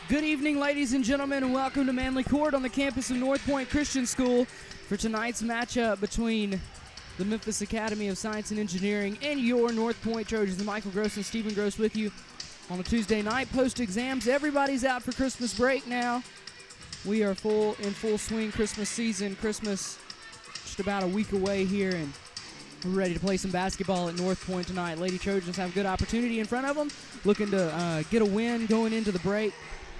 Good evening, ladies and gentlemen, and welcome to Manley Court on the campus of Northpoint Christian School for tonight's matchup between the Memphis Academy of Science and Engineering and your Northpoint Trojans. Michael Gross and Stephen Gross with you on a Tuesday night post-exams. Everybody's out for Christmas break now. We are in full swing Christmas season. Christmas just about a week away here, and we're ready to play some basketball at Northpoint tonight. Lady Trojans have a good opportunity in front of them, looking to get a win going into the break,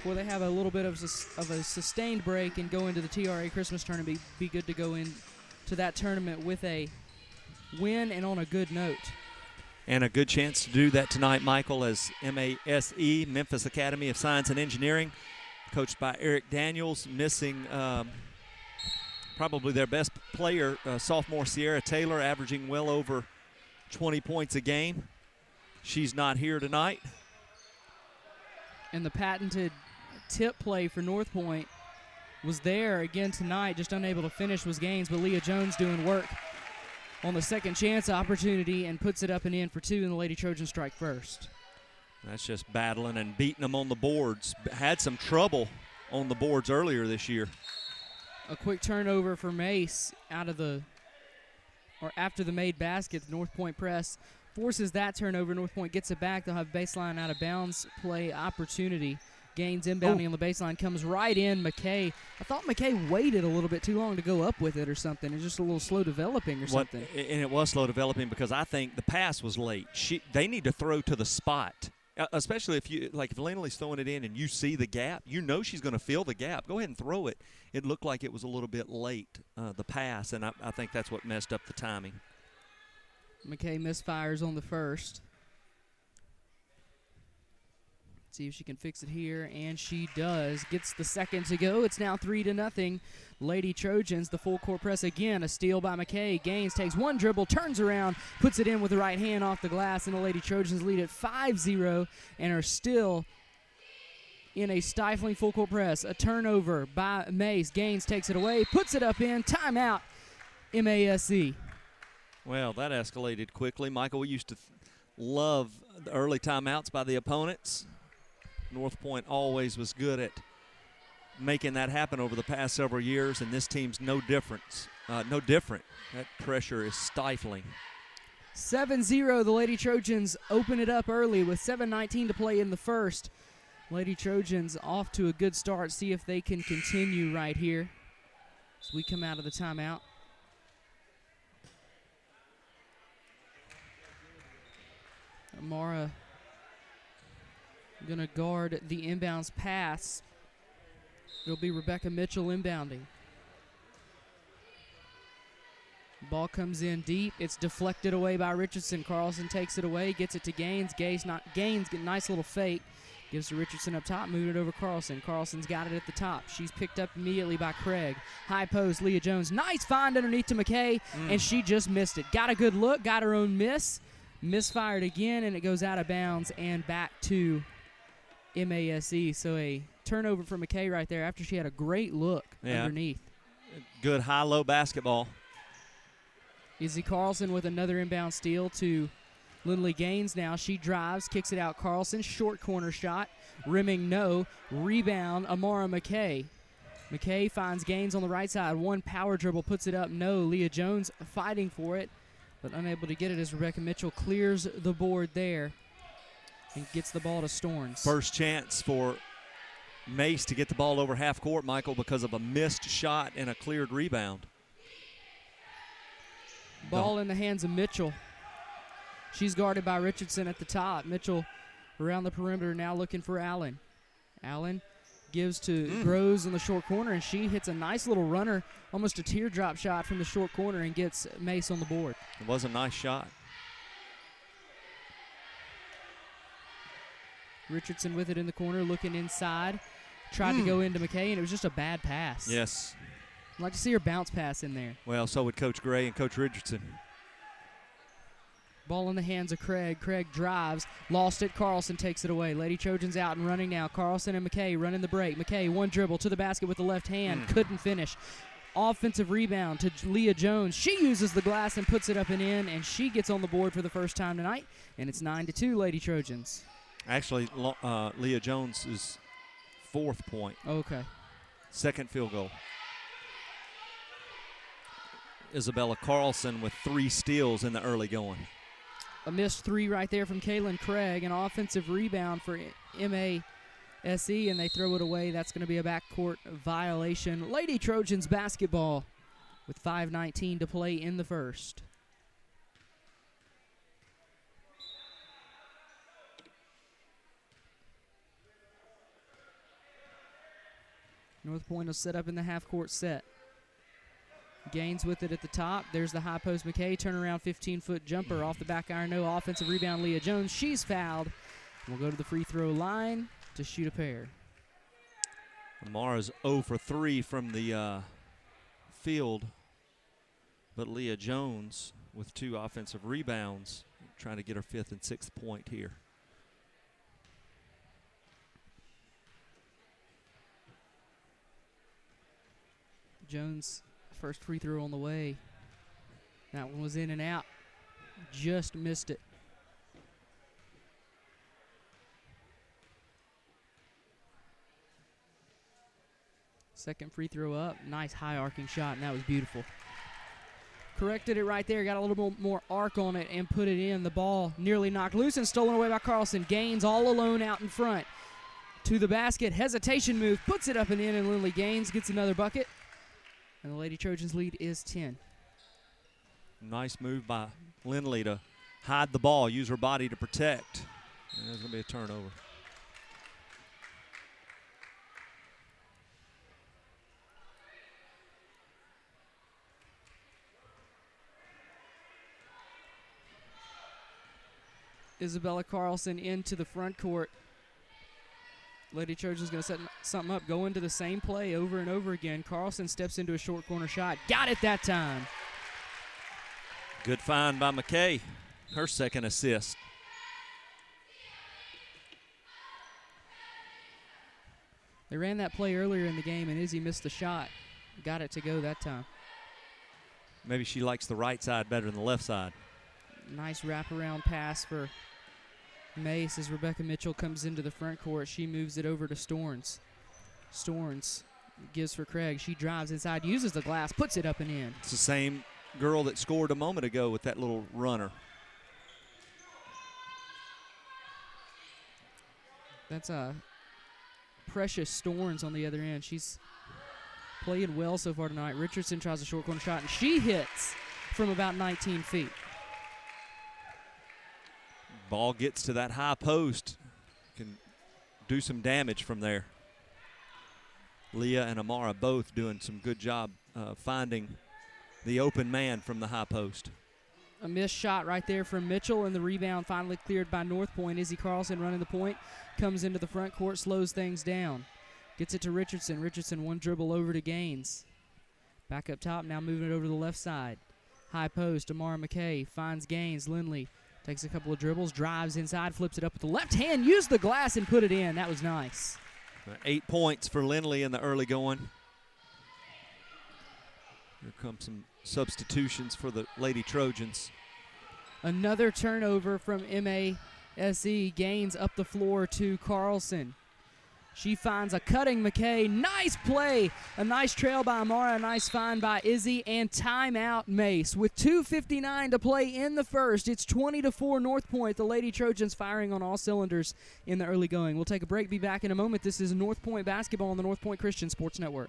before they have a little bit of a sustained break and go into the TRA Christmas tournament. Be good to go into that tournament with a win and on a good note. And a good chance to do that tonight, Michael, as MASE, Memphis Academy of Science and Engineering, coached by Eric Daniels, missing probably their best player, sophomore Sierra Taylor, averaging well over 20 points a game. She's not here tonight. And the patented tip play for Northpoint was there again tonight, just unable to finish was Gaines, but Leah Jones doing work on the second chance opportunity and puts it up and in for two, and the Lady Trojans strike first. That's just battling and beating them on the boards. Had some trouble on the boards earlier this year. A quick turnover for MASE after the made basket. The Northpoint press forces that turnover. Northpoint gets it back. They'll have baseline out of bounds play opportunity. Gaines inbounding on the baseline, comes right in. McKay. I thought McKay waited a little bit too long to go up with it or something. It's just a little slow developing or something. And it was slow developing because I think the pass was late. They need to throw to the spot, especially if Lindley's throwing it in and you see the gap, you know she's going to fill the gap. Go ahead and throw it. It looked like it was a little bit late, the pass, and I think that's what messed up the timing. McKay misfires on the first. See if she can fix it here, and she does. Gets the second to go. It's now 3-0. Lady Trojans, the full court press again. A steal by McKay. Gaines takes one dribble, turns around, puts it in with the right hand off the glass, and the Lady Trojans lead at 5-0 and are still in a stifling full court press. A turnover by MASE. Gaines takes it away, puts it up in. Timeout, MASE. Well, that escalated quickly. Michael, we used to love the early timeouts by the opponents. Northpoint always was good at making that happen over the past several years, and this team's no different. That pressure is stifling. 7-0, the Lady Trojans open it up early with 7:19 to play in the first. Lady Trojans off to a good start. See if they can continue right here as we come out of the timeout. Amara going to guard the inbounds pass. It'll be Rebecca Mitchell inbounding. Ball comes in deep. It's deflected away by Richardson. Carlson takes it away, gets it to Gaines. Gaines get a nice little fake. Gives to Richardson up top, moving it over Carlson. Carlson's got it at the top. She's picked up immediately by Craig. High post, Leah Jones. Nice find underneath to McKay, and she just missed it. Got a good look, got her own miss. Misfired again, and it goes out of bounds and back to MASE. So a turnover for McKay right there after she had a great look underneath. Good high-low basketball. Izzy Carlson with another inbound steal to Lindley Gaines now. She drives, kicks it out. Carlson, short corner shot. Rimming, no. Rebound, Amara McKay. McKay finds Gaines on the right side. One power dribble, puts it up, no. Leah Jones fighting for it, but unable to get it as Rebecca Mitchell clears the board there and gets the ball to Storns. First chance for MASE to get the ball over half court, Michael, because of a missed shot and a cleared rebound. Ball in the hands of Mitchell. She's guarded by Richardson at the top. Mitchell around the perimeter now looking for Allen. Allen gives to Groves in the short corner, and she hits a nice little runner, almost a teardrop shot from the short corner, and gets MASE on the board. It was a nice shot. Richardson with it in the corner, looking inside. Tried to go into McKay, and it was just a bad pass. Yes. I'd like to see her bounce pass in there. Well, so would Coach Gray and Coach Richardson. Ball in the hands of Craig. Craig drives, lost it. Carlson takes it away. Lady Trojans out and running now. Carlson and McKay running the break. McKay, one dribble to the basket with the left hand. Couldn't finish. Offensive rebound to Leah Jones. She uses the glass and puts it up and in, and she gets on the board for the first time tonight, and it's 9-2 Lady Trojans. Actually, Leah Jones is fourth point. Okay. Second field goal. Isabella Carlson with 3 steals in the early going. A missed 3 right there from Kaylin Craig. An offensive rebound for MASE, and they throw it away. That's going to be a backcourt violation. Lady Trojans basketball with 5:19 to play in the first. Northpoint will set up in the half-court set. Gaines with it at the top. There's the high post McKay. Turnaround 15-foot jumper off the back iron. No offensive rebound. Leah Jones. She's fouled. We'll go to the free throw line to shoot a pair. Amara's 0 for 3 from the field, but Leah Jones with 2 offensive rebounds, trying to get her 5th and 6th point here. Jones, first free throw on the way. That one was in and out. Just missed it. Second free throw up. Nice high arcing shot, and that was beautiful. Corrected it right there. Got a little bit more arc on it and put it in. The ball nearly knocked loose and stolen away by Carlson. Gaines all alone out in front. To the basket. Hesitation move. Puts it up and in, and Lindley Gaines gets another bucket. And the Lady Trojans lead is 10. Nice move by Lindley to hide the ball, use her body to protect. And there's going to be a turnover. Isabella Carlson into the front court. Lady Trojans going to set something up, go into the same play over and over again. Carlson steps into a short corner shot. Got it that time. Good find by McKay, her second assist. They ran that play earlier in the game, and Izzy missed the shot. Got it to go that time. Maybe she likes the right side better than the left side. Nice wraparound pass for Mace as Rebecca Mitchell comes into the front court. She moves it over to Storns. Storns gives for Craig. She drives inside, uses the glass, puts it up and in. It's the same girl that scored a moment ago with that little runner. That's Precious Storns on the other end. She's playing well so far tonight. Richardson tries a short corner shot, and she hits from about 19 feet. Ball gets to that high post. Can do some damage from there. Leah and Amara both doing some good job finding the open man from the high post. A missed shot right there from Mitchell, and the rebound finally cleared by Northpoint. Izzy Carlson running the point, comes into the front court, slows things down. Gets it to Richardson. Richardson one dribble over to Gaines. Back up top, now moving it over to the left side. High post, Amara McKay finds Gaines. Lindley takes a couple of dribbles, drives inside, flips it up with the left hand, used the glass and put it in. That was nice. 8 points for Lindley in the early going. Here come some substitutions for the Lady Trojans. Another turnover from MASE. Gaines up the floor to Carlson. She finds a cutting McKay. Nice play. A nice trail by Amara. A nice find by Izzy. And timeout Mace. With 2:59 to play in the first, it's 20-4 Northpoint. The Lady Trojans firing on all cylinders in the early going. We'll take a break. Be back in a moment. This is Northpoint basketball on the Northpoint Christian Sports Network.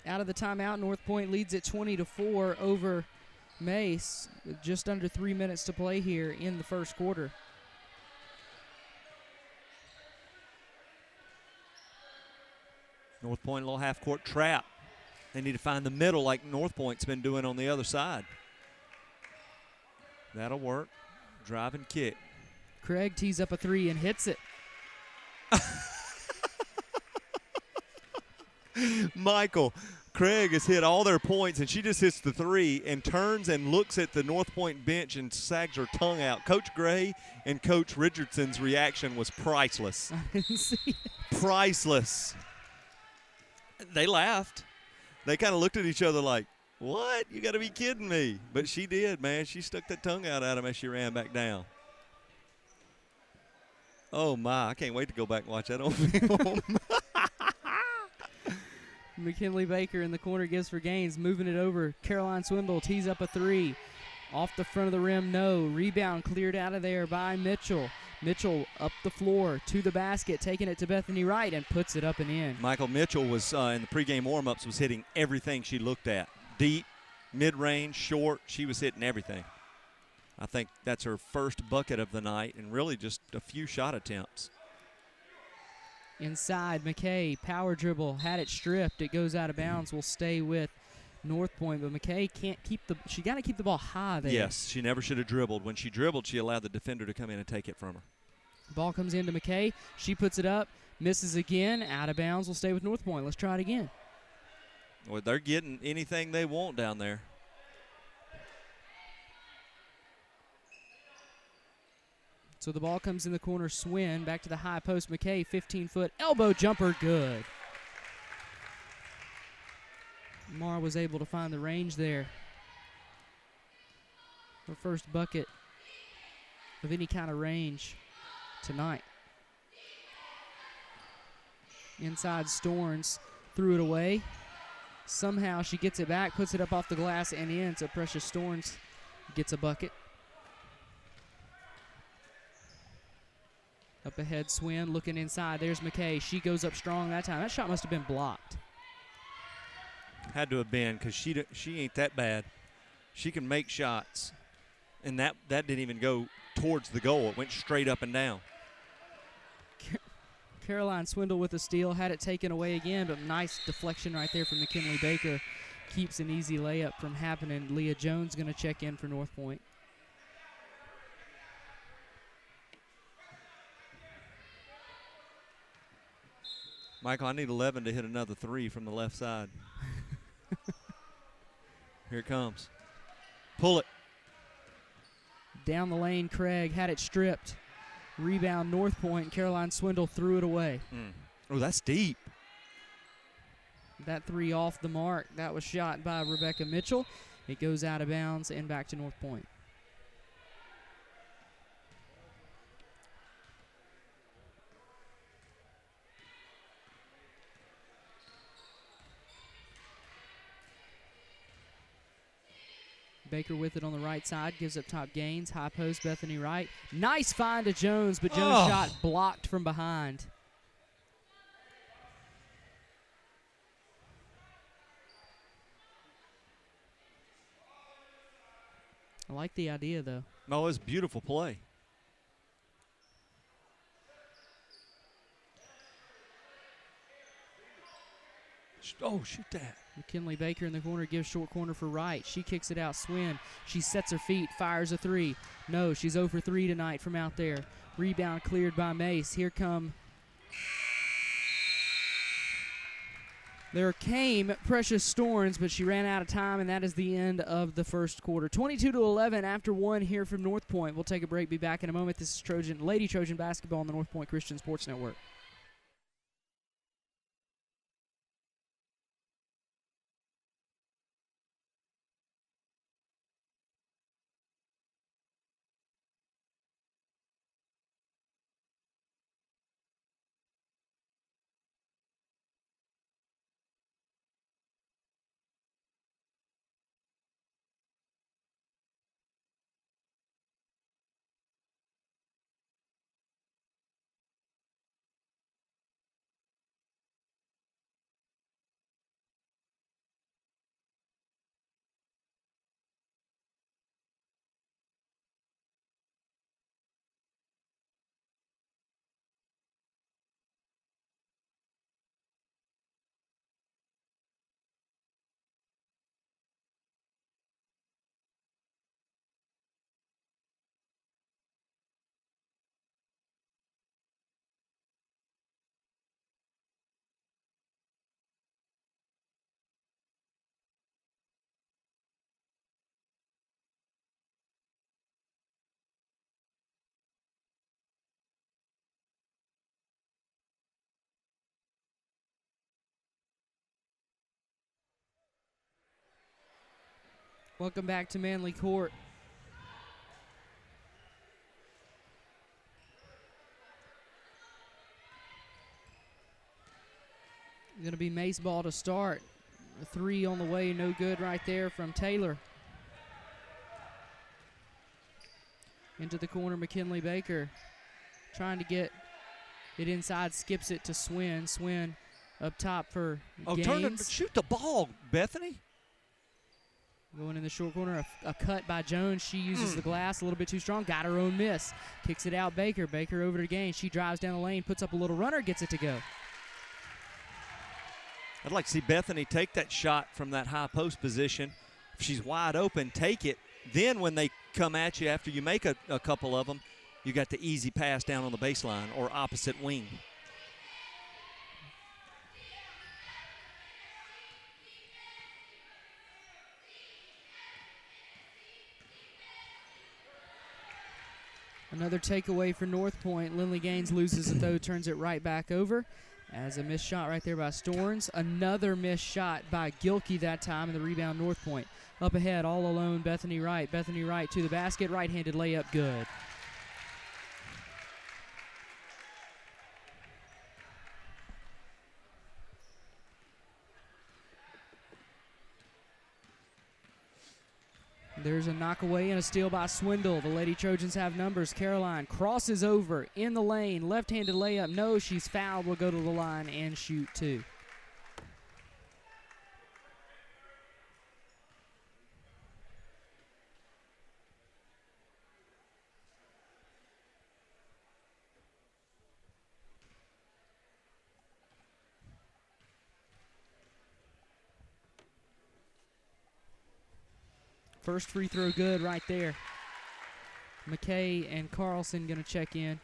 out of the timeout. Northpoint leads it 20-4 over MASE with just under 3 minutes to play here in the first quarter. Northpoint, a little half-court trap. They need to find the middle like Northpoint's been doing on the other side. That'll work. Drive and kick. Craig tees up a three and hits it. Michael, Craig has hit all their points, and she just hits the three and turns and looks at the Northpoint bench and sags her tongue out. Coach Gray and Coach Richardson's reaction was priceless. I didn't see it. Priceless. They laughed. They kind of looked at each other like, what? You got to be kidding me. But she did, man. She stuck that tongue out at him as she ran back down. Oh, my. I can't wait to go back and watch that on film. McKinley Baker in the corner gives for Gaines, moving it over. Caroline Swindle tees up a three. Off the front of the rim, no. Rebound cleared out of there by Mitchell. Mitchell up the floor to the basket, taking it to Bethany Wright and puts it up and in. Michael Mitchell was in the pregame warm-ups was hitting everything she looked at. Deep, mid-range, short. She was hitting everything. I think that's her first bucket of the night and really just a few shot attempts. Inside, McKay, power dribble, had it stripped. It goes out of bounds. Will stay with Northpoint, but McKay can't keep she got to keep the ball high there. Yes, she never should have dribbled. When she dribbled, she allowed the defender to come in and take it from her. Ball comes into McKay. She puts it up, misses again, out of bounds. Will stay with Northpoint. Let's try it again. Well, they're getting anything they want down there. So the ball comes in the corner, Swin, back to the high post. McKay, 15-foot elbow jumper, good. Mara was able to find the range there. Her first bucket of any kind of range tonight. Inside, Storns threw it away. Somehow she gets it back, puts it up off the glass and in, so Precious Storns gets a bucket. Up ahead, Swin looking inside. There's McKay. She goes up strong that time. That shot must have been blocked. Had to have been because she ain't that bad. She can make shots. And that didn't even go towards the goal. It went straight up and down. Caroline Swindle with a steal. Had it taken away again, but nice deflection right there from McKinley Baker. Keeps an easy layup from happening. Leah Jones going to check in for Northpoint. Michael, I need 11 to hit another three from the left side. Here it comes. Pull it. Down the lane, Craig had it stripped. Rebound, Northpoint. Caroline Swindle threw it away. Oh, that's deep. That three off the mark. That was shot by Rebecca Mitchell. It goes out of bounds and back to Northpoint. Baker with it on the right side, gives up top Gaines. High post, Bethany Wright. Nice find to Jones, but Jones' shot blocked from behind. I like the idea, though. No, it's a beautiful play. Oh, shoot that. McKinley Baker in the corner gives short corner for Wright. She kicks it out, Swin. She sets her feet, fires a three. No, she's 0 for 3 tonight from out there. Rebound cleared by Mace. Here came Precious Storns, but she ran out of time, and that is the end of the first quarter. 22-11 after one here from Northpoint. We'll take a break, be back in a moment. This is Lady Trojan basketball on the Northpoint Christian Sports Network. Welcome back to Manley Court. Going to be Mace ball to start. A 3 on the way, no good right there from Taylor. Into the corner, McKinley Baker trying to get it inside, skips it to Swin. Swin up top for Gaines. Turn it, shoot the ball, Bethany. Going in the short corner, a cut by Jones. She uses the glass a little bit too strong. Got her own miss. Kicks it out, Baker. Baker over to Gaines. She drives down the lane, puts up a little runner, gets it to go. I'd like to see Bethany take that shot from that high post position. If she's wide open, take it. Then when they come at you after you make a couple of them, you got the easy pass down on the baseline or opposite wing. Another takeaway for Northpoint. Lindley Gaines loses it, though, turns it right back over. As a missed shot right there by Storns. Another missed shot by Gilkey that time, and the rebound Northpoint. Up ahead, all alone, Bethany Wright. Bethany Wright to the basket, right-handed layup, good. There's a knockaway and a steal by Swindle. The Lady Trojans have numbers. Caroline crosses over in the lane. Left-handed layup. No, she's fouled. Will go to the line and shoot two. First free throw good right there. McKay and Carlson going to check in.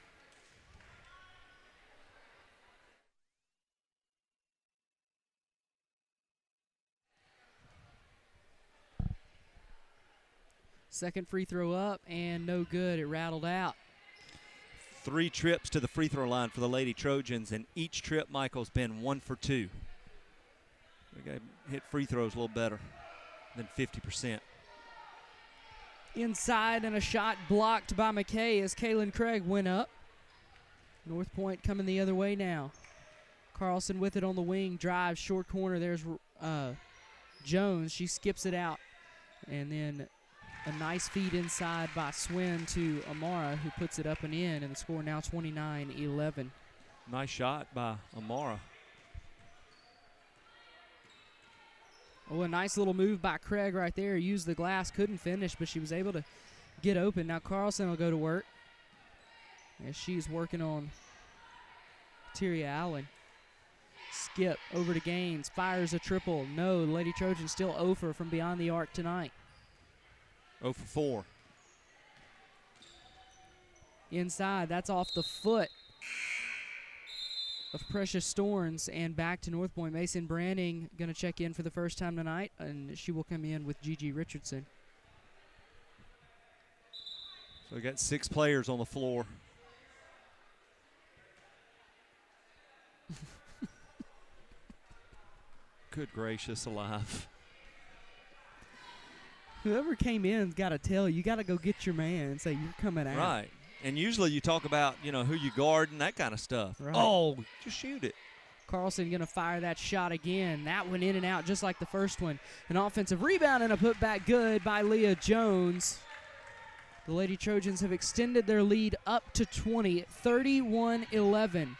Second free throw up and no good. It rattled out. 3 trips to the free throw line for the Lady Trojans, and each trip, Michael's been 1 for 2. We got to hit free throws a little better than 50%. Inside and a shot blocked by McKay as Kaylin Craig went up. Northpoint coming the other way now. Carlson with it on the wing, drives short corner. There's Jones. She skips it out. And then a nice feed inside by Swin to Amara, who puts it up and in, and the score now 29-11. Nice shot by Amara. Oh, a nice little move by Craig right there. Used the glass, couldn't finish, but she was able to get open. Now Carlson will go to work as she's working on Tyria Allen. Skip over to Gaines, fires a triple. No, Lady Trojans still 0 from beyond the arc tonight. 0 for 4. Inside, that's off the foot of Precious Storns, and back to Northpoint. Mason Branning going to check in for the first time tonight, and she will come in with Gigi Richardson. So we got 6 players on the floor. Good gracious alive. Whoever came in's got to tell you got to go get your man and say you're coming out. Right. And usually you talk about, who you guard and that kind of stuff. Right. Oh, just shoot it. Carlson going to fire that shot again. That went in and out just like the first one. An offensive rebound and a putback good by Leah Jones. The Lady Trojans have extended their lead up to 20, 31-11.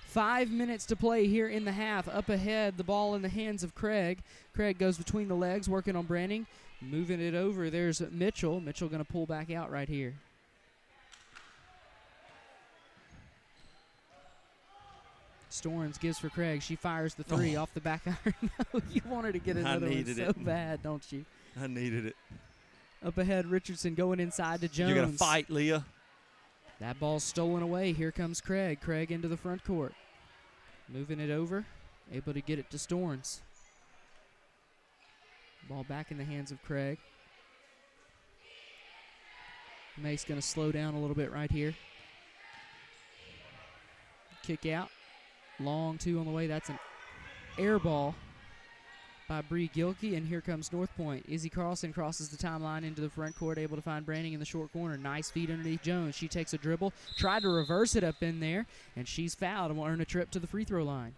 5 minutes to play here in the half. Up ahead, the ball in the hands of Craig. Craig goes between the legs, working on Branning. Moving it over, there's Mitchell. Mitchell going to pull back out right here. Storns gives for Craig. She fires the 3 off the back iron. No, you want her to get another one so bad, don't you? I needed it. Up ahead, Richardson going inside to Jones. You're going to fight, Leah. That ball's stolen away. Here comes Craig. Craig into the front court. Moving it over. Able to get it to Storns. Ball back in the hands of Craig. Mace going to slow down a little bit right here. Kick out. Long 2 on the way. That's an air ball. by Bree Gilkey, and here comes Northpoint. Izzy Carlson crosses the timeline into the front court, able to find Branning in the short corner. Nice feed underneath Jones. She takes a dribble, tried to reverse it up in there, and she's fouled and will earn a trip to the free throw line.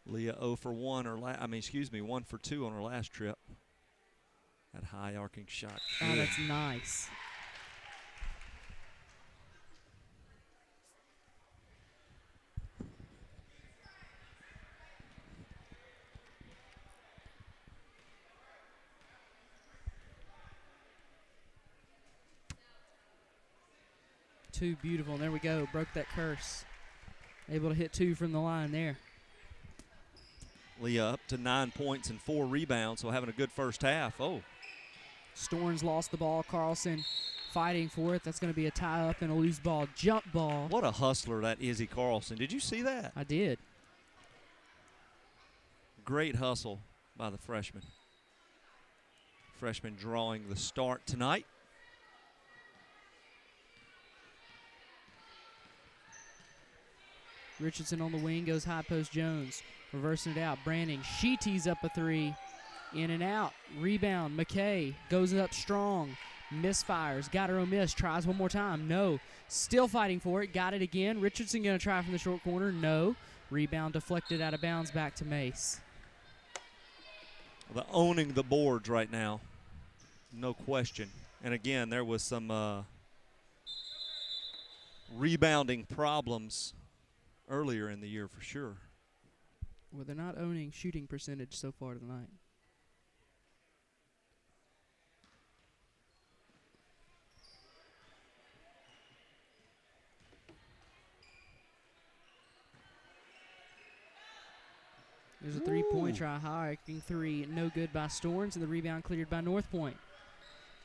Leah 0 for 1, 1 for 2 on her last trip. That high arcing shot. Oh, that's nice. Too beautiful. And there we go. Broke that curse. Able to hit 2 from the line there. Leah up to 9 points and 4 rebounds, so having a good first half. Oh. Storns lost the ball. Carlson fighting for it. That's going to be a tie-up and a loose ball. Jump ball. What a hustler that Izzy Carlson. Did you see that? I did. Great hustle by the freshman. Freshman drawing the start tonight. Richardson on the wing, goes high post Jones. Reversing it out. Branning, she tees up a 3. In and out. Rebound. McKay goes up strong. Misfires. Got her own miss. Tries one more time. No. Still fighting for it. Got it again. Richardson going to try from the short corner. No. Rebound deflected out of bounds back to Mace. The owning the boards right now. No question. And again, there was some rebounding problems earlier in the year for sure. Well, they're not owning shooting percentage so far tonight. There's a three-point try, high-arcing 3, no good by Storms, and the rebound cleared by Northpoint.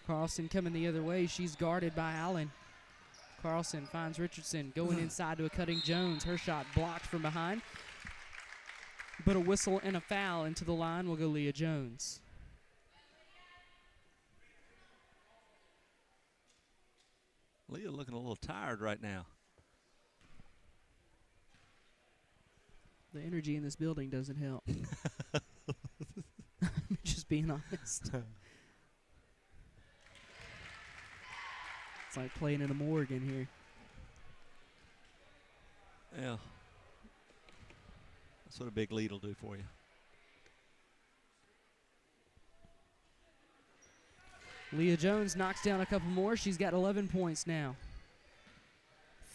Carlson coming the other way. She's guarded by Allen. Carlson finds Richardson going inside to a cutting Jones. Her shot blocked from behind. But a whistle and a foul into the line will go Leah Jones. Leah looking a little tired right now. The energy in this building doesn't help. I'm just being honest. It's like playing in a morgue in here. Yeah. That's what a big lead will do for you. Leah Jones knocks down a couple more. She's got 11 points now.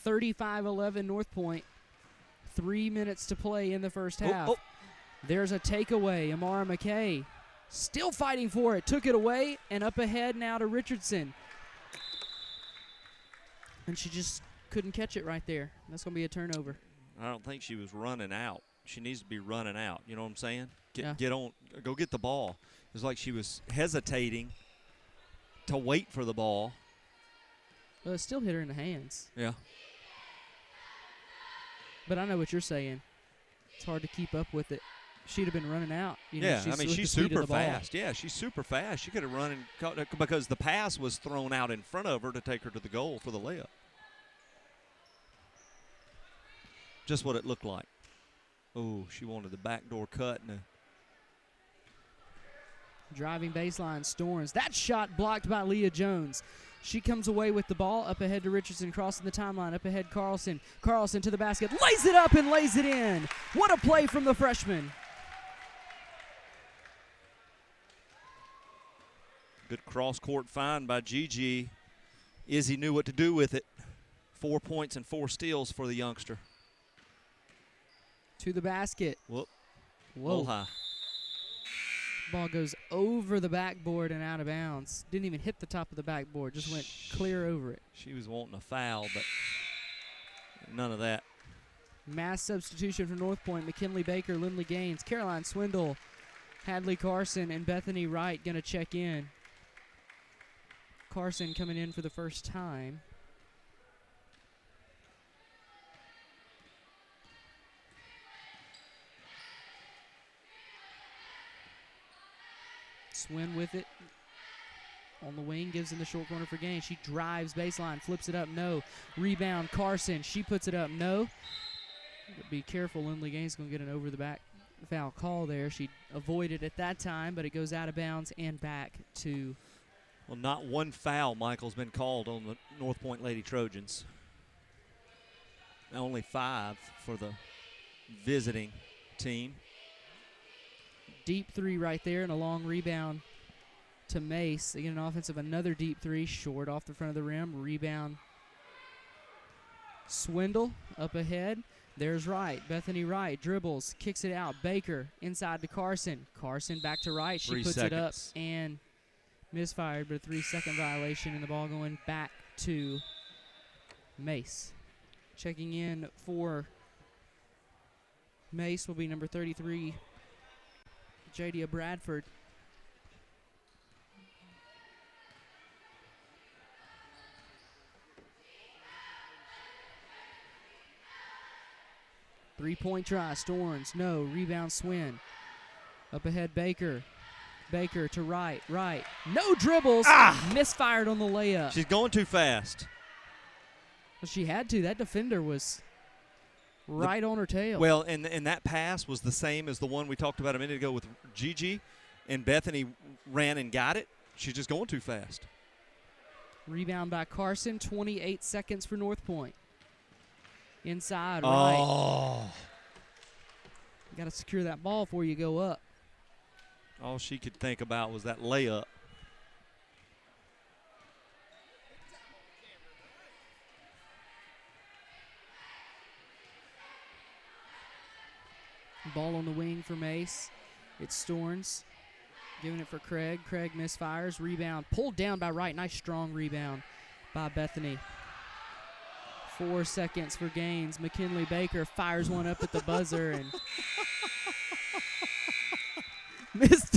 35-11 Northpoint. 3 minutes to play in the first half. Oh. There's a takeaway. Amara McKay still fighting for it. Took it away and up ahead now to Richardson. And she just couldn't catch it right there. That's going to be a turnover. I don't think she was running out. She needs to be running out. You know what I'm saying? Yeah. Go get the ball. It was like she was hesitating to wait for the ball. Well, it still hit her in the hands. Yeah. But I know what you're saying. It's hard to keep up with it. She'd have been running out. She's super fast. Yeah, she's super fast. She could have run and caught it because the pass was thrown out in front of her to take her to the goal for the layup. Just what it looked like. Oh, she wanted the backdoor cut. Driving baseline, Storms. That shot blocked by Leah Jones. She comes away with the ball. Up ahead to Richardson, crossing the timeline. Up ahead, Carlson. Carlson to the basket. Lays it up and lays it in. What a play from the freshman. Good cross-court find by Gigi. Izzy knew what to do with it. 4 points and 4 steals for the youngster. To the basket. Whoa. Whoa. High. Ball goes over the backboard and out of bounds. Didn't even hit the top of the backboard. Just went clear over it. She was wanting a foul, but none of that. Mass substitution for Northpoint. McKinley Baker, Lindley Gaines, Caroline Swindle, Hadley Carson, and Bethany Wright going to check in. Carson coming in for the first time. Swin with it. On the wing, gives in the short corner for gain. She drives baseline, flips it up, no. Rebound, Carson. She puts it up, no. Be careful, Lindley Gaines going to get an over-the-back foul call there. She avoided at that time, but it goes out of bounds and back to. Well, not one foul, Michael's been called on the Northpoint Lady Trojans. Only 5 for the visiting team. Deep three right there and a long rebound to Mace. Again, an offensive, another deep three, short off the front of the rim. Rebound. Swindle up ahead. There's Wright. Bethany Wright dribbles, kicks it out. Baker inside to Carson. Carson back to Wright. She puts it up and misfired, but a 3-second violation, and the ball going back to Mace. Checking in for Mace will be number 33, Jadia Bradford. Three-point try, Storms, no. Rebound, Swin. Up ahead, Baker. Baker to Wright. Wright, no dribbles. Misfired on the layup. She's going too fast. Well, she had to. That defender was right on her tail. Well, and that pass was the same as the one we talked about a minute ago with Gigi, and Bethany ran and got it. She's just going too fast. Rebound by Carson, 28 seconds for Northpoint. Inside, Wright. Oh. You got to secure that ball before you go up. All she could think about was that layup. Ball on the wing for Mace. It's Storns. Giving it for Craig. Craig misfires. Rebound pulled down by Wright. Nice strong rebound by Bethany. 4 seconds for Gaines. McKinley Baker fires one up at the buzzer and missed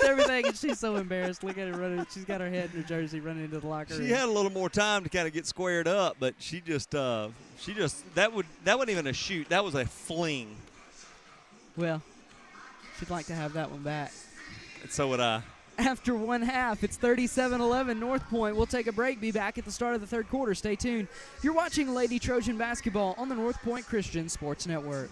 everything, and she's so embarrassed. Look at her running. She's got her head in her jersey running into the locker room. She had a little more time to kind of get squared up, but she just that wasn't even a shoot. That was a fling. Well, she'd like to have that one back. And so would I. After one half, it's 37-11 Northpoint. We'll take a break, be back at the start of the third quarter. Stay tuned. You're watching Lady Trojan basketball on the Northpoint Christian Sports Network.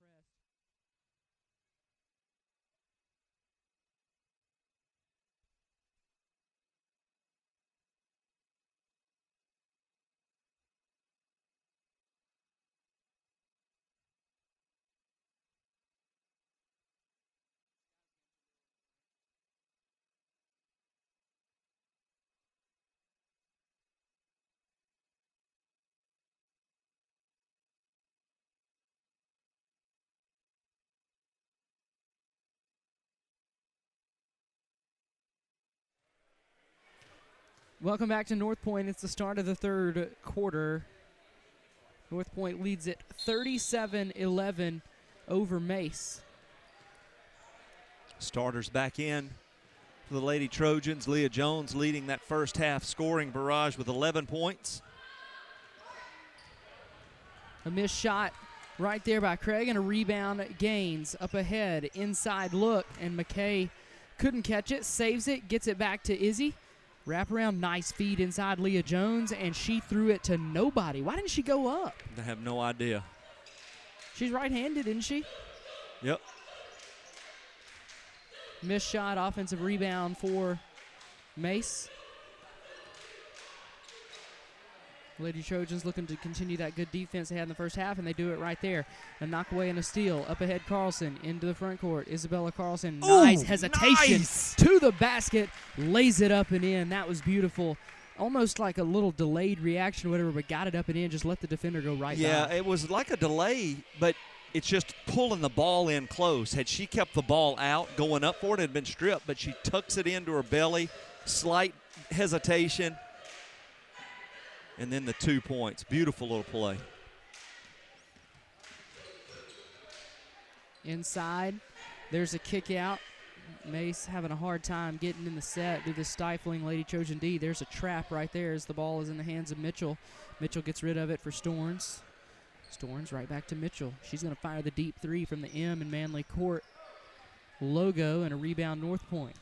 impressed. Welcome back to Northpoint. It's the start of the third quarter. Northpoint leads it 37-11 over MASE. Starters back in for the Lady Trojans. Leah Jones leading that first half scoring barrage with 11 points. A missed shot right there by Craig, and a rebound. Gaines up ahead, inside look, and McKay couldn't catch it, saves it, gets it back to Izzy. Wraparound, nice feed inside Leah Jones, and she threw it to nobody. Why didn't she go up? I have no idea. She's right-handed, isn't she? Yep. Missed shot, offensive rebound for MASE. Lady Trojans looking to continue that good defense they had in the first half, and they do it right there. A knock away and a steal. Up ahead, Carlson into the front court. Isabella Carlson, nice hesitation to the basket, lays it up and in. That was beautiful. Almost like a little delayed reaction or whatever, but got it up and in, just let the defender go right by. Yeah, it was like a delay, but it's just pulling the ball in close. Had she kept the ball out, going up for it, it had been stripped, but she tucks it into her belly, slight hesitation, and then the 2 points. Beautiful little play. Inside, there's a kick out. MASE having a hard time getting in the set due to the stifling Lady Trojan D. There's a trap right there as the ball is in the hands of Mitchell. Mitchell gets rid of it for Storns. Storns right back to Mitchell. She's going to fire the deep three from the M in Manley Court logo, and a rebound Northpoint.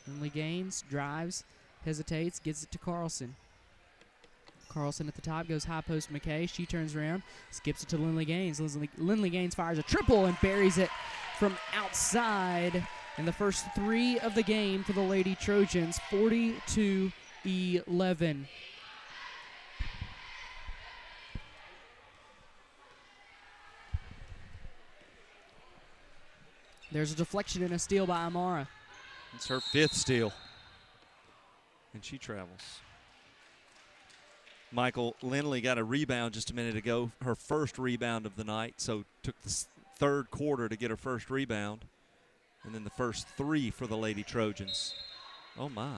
Lindley Gaines drives, hesitates, gets it to Carlson. Carlson at the top, goes high post McKay. She turns around, skips it to Lindley Gaines. Lindley Gaines fires a triple and buries it from outside. And the first three of the game for the Lady Trojans, 42-11. There's a deflection and a steal by Amara. It's her fifth steal, and she travels. Michael Lindley got a rebound just a minute ago, her first rebound of the night, so took the third quarter to get her first rebound, and then the first three for the Lady Trojans. Oh, my.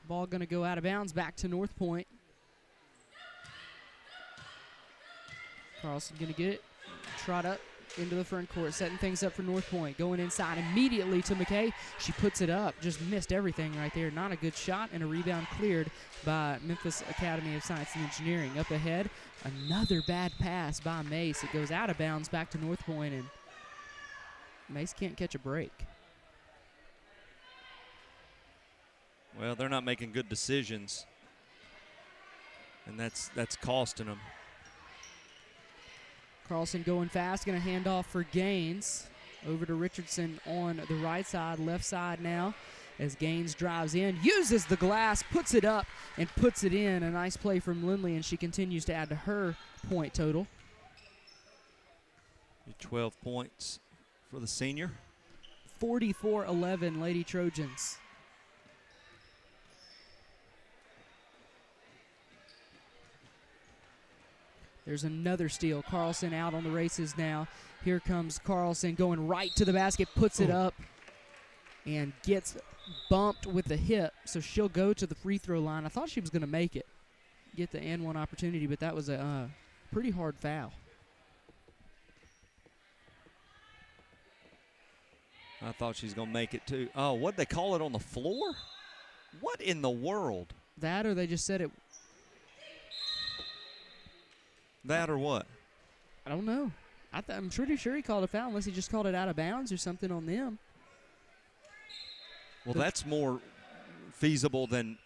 Ball going to go out of bounds, back to Northpoint. Carlson going to get it, trot up into the front court, setting things up for Northpoint. Going inside immediately to McKay. She puts it up, just missed everything right there. Not a good shot, and a rebound cleared by Memphis Academy of Science and Engineering. Up ahead, another bad pass by MASE. It goes out of bounds back to Northpoint, and MASE can't catch a break. Well, they're not making good decisions, and that's costing them. Carlson going fast, going to hand off for Gaines. Over to Richardson on the right side, left side now, as Gaines drives in, uses the glass, puts it up, and puts it in. A nice play from Lindley, and she continues to add to her point total. 12 points for the senior. 44-11 Lady Trojans. There's another steal. Carlson out on the races now. Here comes Carlson going right to the basket, puts it up, and gets bumped with the hip, so she'll go to the free throw line. I thought she was going to make it, get the N1 opportunity, but that was a pretty hard foul. I thought she was going to make it too. Oh, what'd they call it on the floor? What in the world? That, or they just said it. That or what? I don't know. I'm pretty sure he called a foul, unless he just called it out of bounds or something on them. Well, that's more feasible than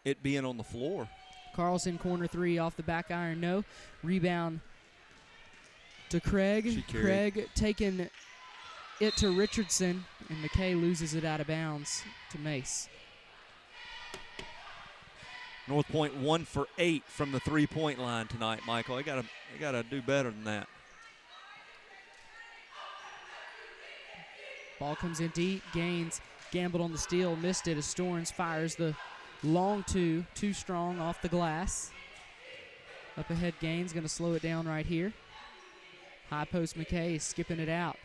it being on the floor. Carlson, corner three off the back iron, no. Rebound to Craig. Craig taking it to Richardson, and McKay loses it out of bounds to Mace. Northpoint 1 for 8 from the three-point line tonight, Michael. They gotta do better than that. Ball comes in deep. Gaines gambled on the steal, missed it as Storns fires the long two, too strong off the glass. Up ahead, Gaines going to slow it down right here. High post, McKay is skipping it out.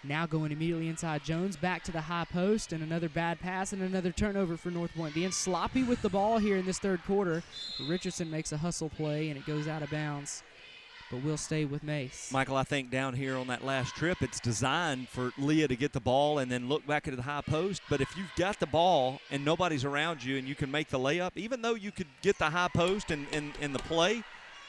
Now going immediately inside Jones, back to the high post, and another bad pass and another turnover for Northpoint. Being sloppy with the ball here in this third quarter. Richardson makes a hustle play, and it goes out of bounds, but we'll stay with Mace. Michael, I think down here on that last trip, it's designed for Leah to get the ball and then look back at the high post. But if you've got the ball and nobody's around you and you can make the layup, even though you could get the high post and the play,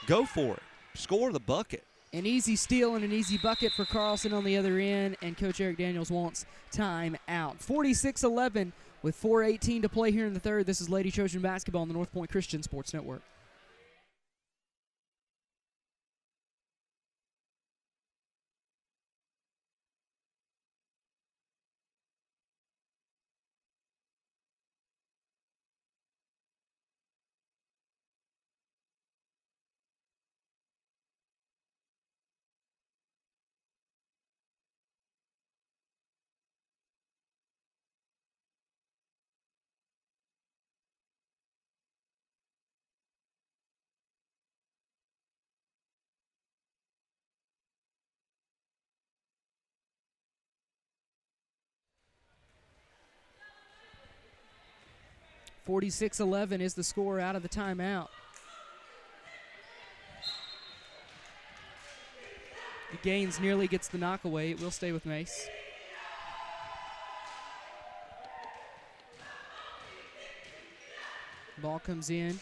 go for it. Score the bucket. An easy steal and an easy bucket for Carlson on the other end, and Coach Eric Daniels wants time out. 46-11 with 4:18 to play here in the third. This is Lady Trojan basketball on the Northpoint Christian Sports Network. $46-11 is the score out of the timeout. Gaines nearly gets the knockaway. It will stay with Mace. Ball comes in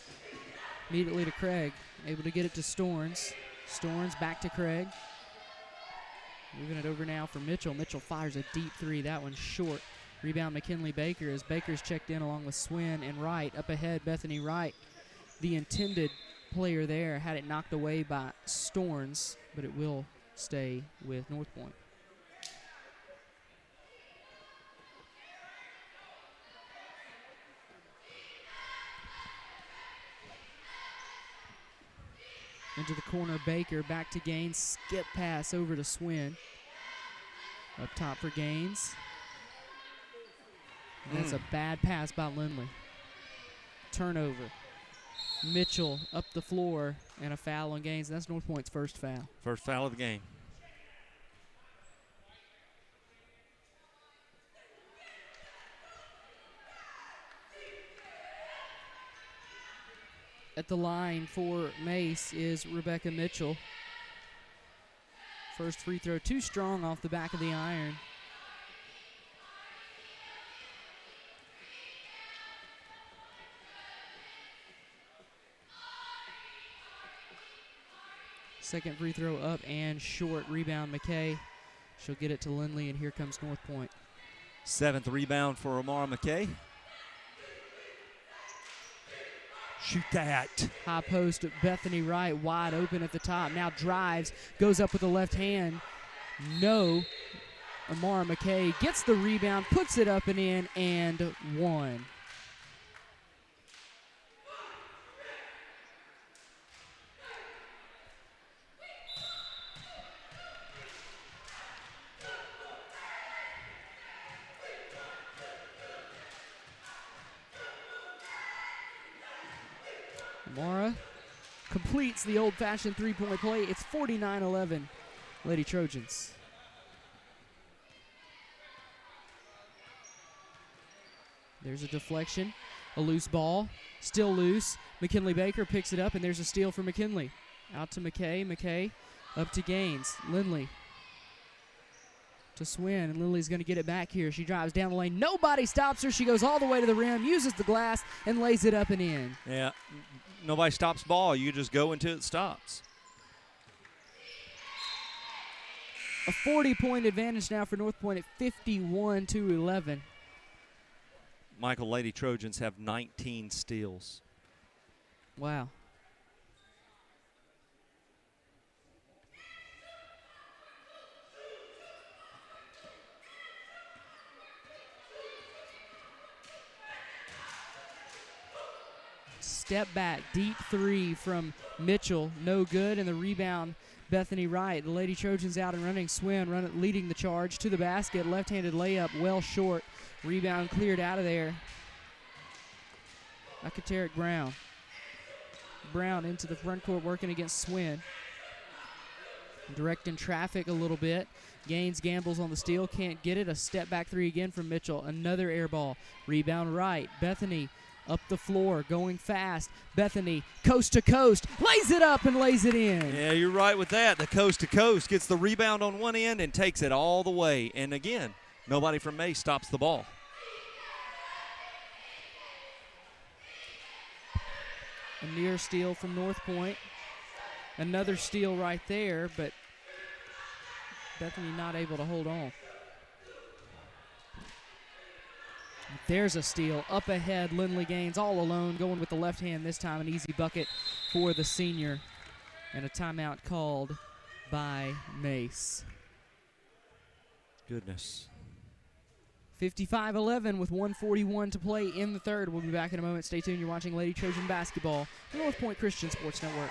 immediately to Craig. Able to get it to Storns. Storns back to Craig. Moving it over now for Mitchell. Mitchell fires a deep three. That one's short. Rebound McKinley Baker as Baker's checked in along with Swin and Wright. Up ahead, Bethany Wright, the intended player there, had it knocked away by Storns, but it will stay with Northpoint. Into the corner, Baker, back to Gaines, skip pass over to Swin. Up top for Gaines. That's a bad pass by Lindley. Turnover. Mitchell up the floor, and a foul on Gaines. That's Northpoint's first foul. First foul of the game. At the line for Mace is Rebecca Mitchell. First free throw too strong off the back of the iron. Second free throw up and short. Rebound McKay. She'll get it to Lindley, and here comes Northpoint. Seventh rebound for Amara McKay. Shoot that. High post, Bethany Wright wide open at the top. Now drives, goes up with the left hand. No. Amara McKay gets the rebound, puts it up and in, and one. Amara completes the old-fashioned three-point play. It's 49-11, Lady Trojans. There's a deflection, a loose ball, still loose. McKinley Baker picks it up, and there's a steal for McKinley. Out to McKay. McKay up to Gaines. Lindley to Swin, and Lindley's going to get it back here. She drives down the lane. Nobody stops her. She goes all the way to the rim, uses the glass, and lays it up and in. Yeah, nobody stops ball. You just go until it stops. A 40-point advantage now for Northpoint at 51-11. Michael, Lady Trojans have 19 steals. Wow. step back, deep three from Mitchell, no good, and the rebound, Bethany Wright. The Lady Trojans out and running. Swin leading the charge to the basket. Left-handed layup, well short. Rebound cleared out of there. Akateric Brown. Brown into the front court working against Swin. Directing traffic a little bit. Gaines gambles on the steal, can't get it. A step back three again from Mitchell. Another air ball. Rebound Wright. Bethany up the floor, going fast. Bethany, coast to coast, lays it up and lays it in. Yeah, you're right with that. The coast to coast gets the rebound on one end and takes it all the way. And again, nobody from MASE stops the ball. A near steal from Northpoint. Another steal right there, but Bethany not able to hold on. There's a steal. Up ahead, Lindley Gaines all alone, going with the left hand this time. An easy bucket for the senior. And a timeout called by MASE. Goodness. 55-11 with 1:41 to play in the third. We'll be back in a moment. Stay tuned. You're watching Lady Trojan basketball on Northpoint Christian Sports Network.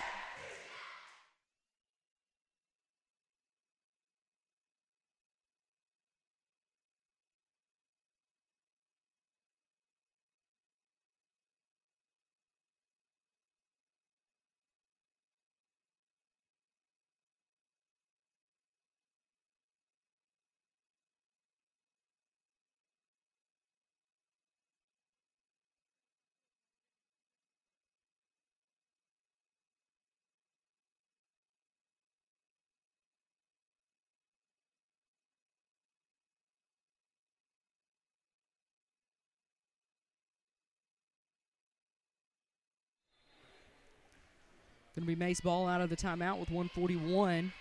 Going to be MASE ball out of the timeout with 1:41.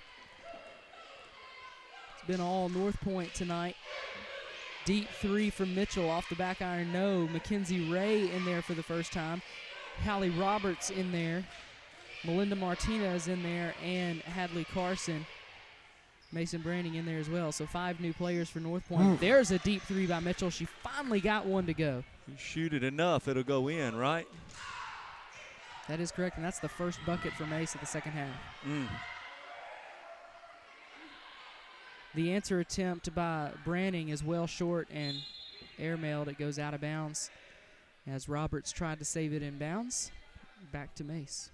It's been all Northpoint tonight. Deep three from Mitchell off the back iron, no. Mackenzie Ray in there for the first time. Hallie Roberts in there. Melinda Martinez in there, and Hadley Carson. Mason Branding in there as well. So 5 new players for Northpoint. There's a deep three by Mitchell. She finally got one to go. You shoot it enough, it'll go in, right? That is correct, and that's the first bucket for MASE of the second half. The answer attempt by Branning is well short and airmailed. It goes out of bounds as Roberts tried to save it in bounds. Back to MASE.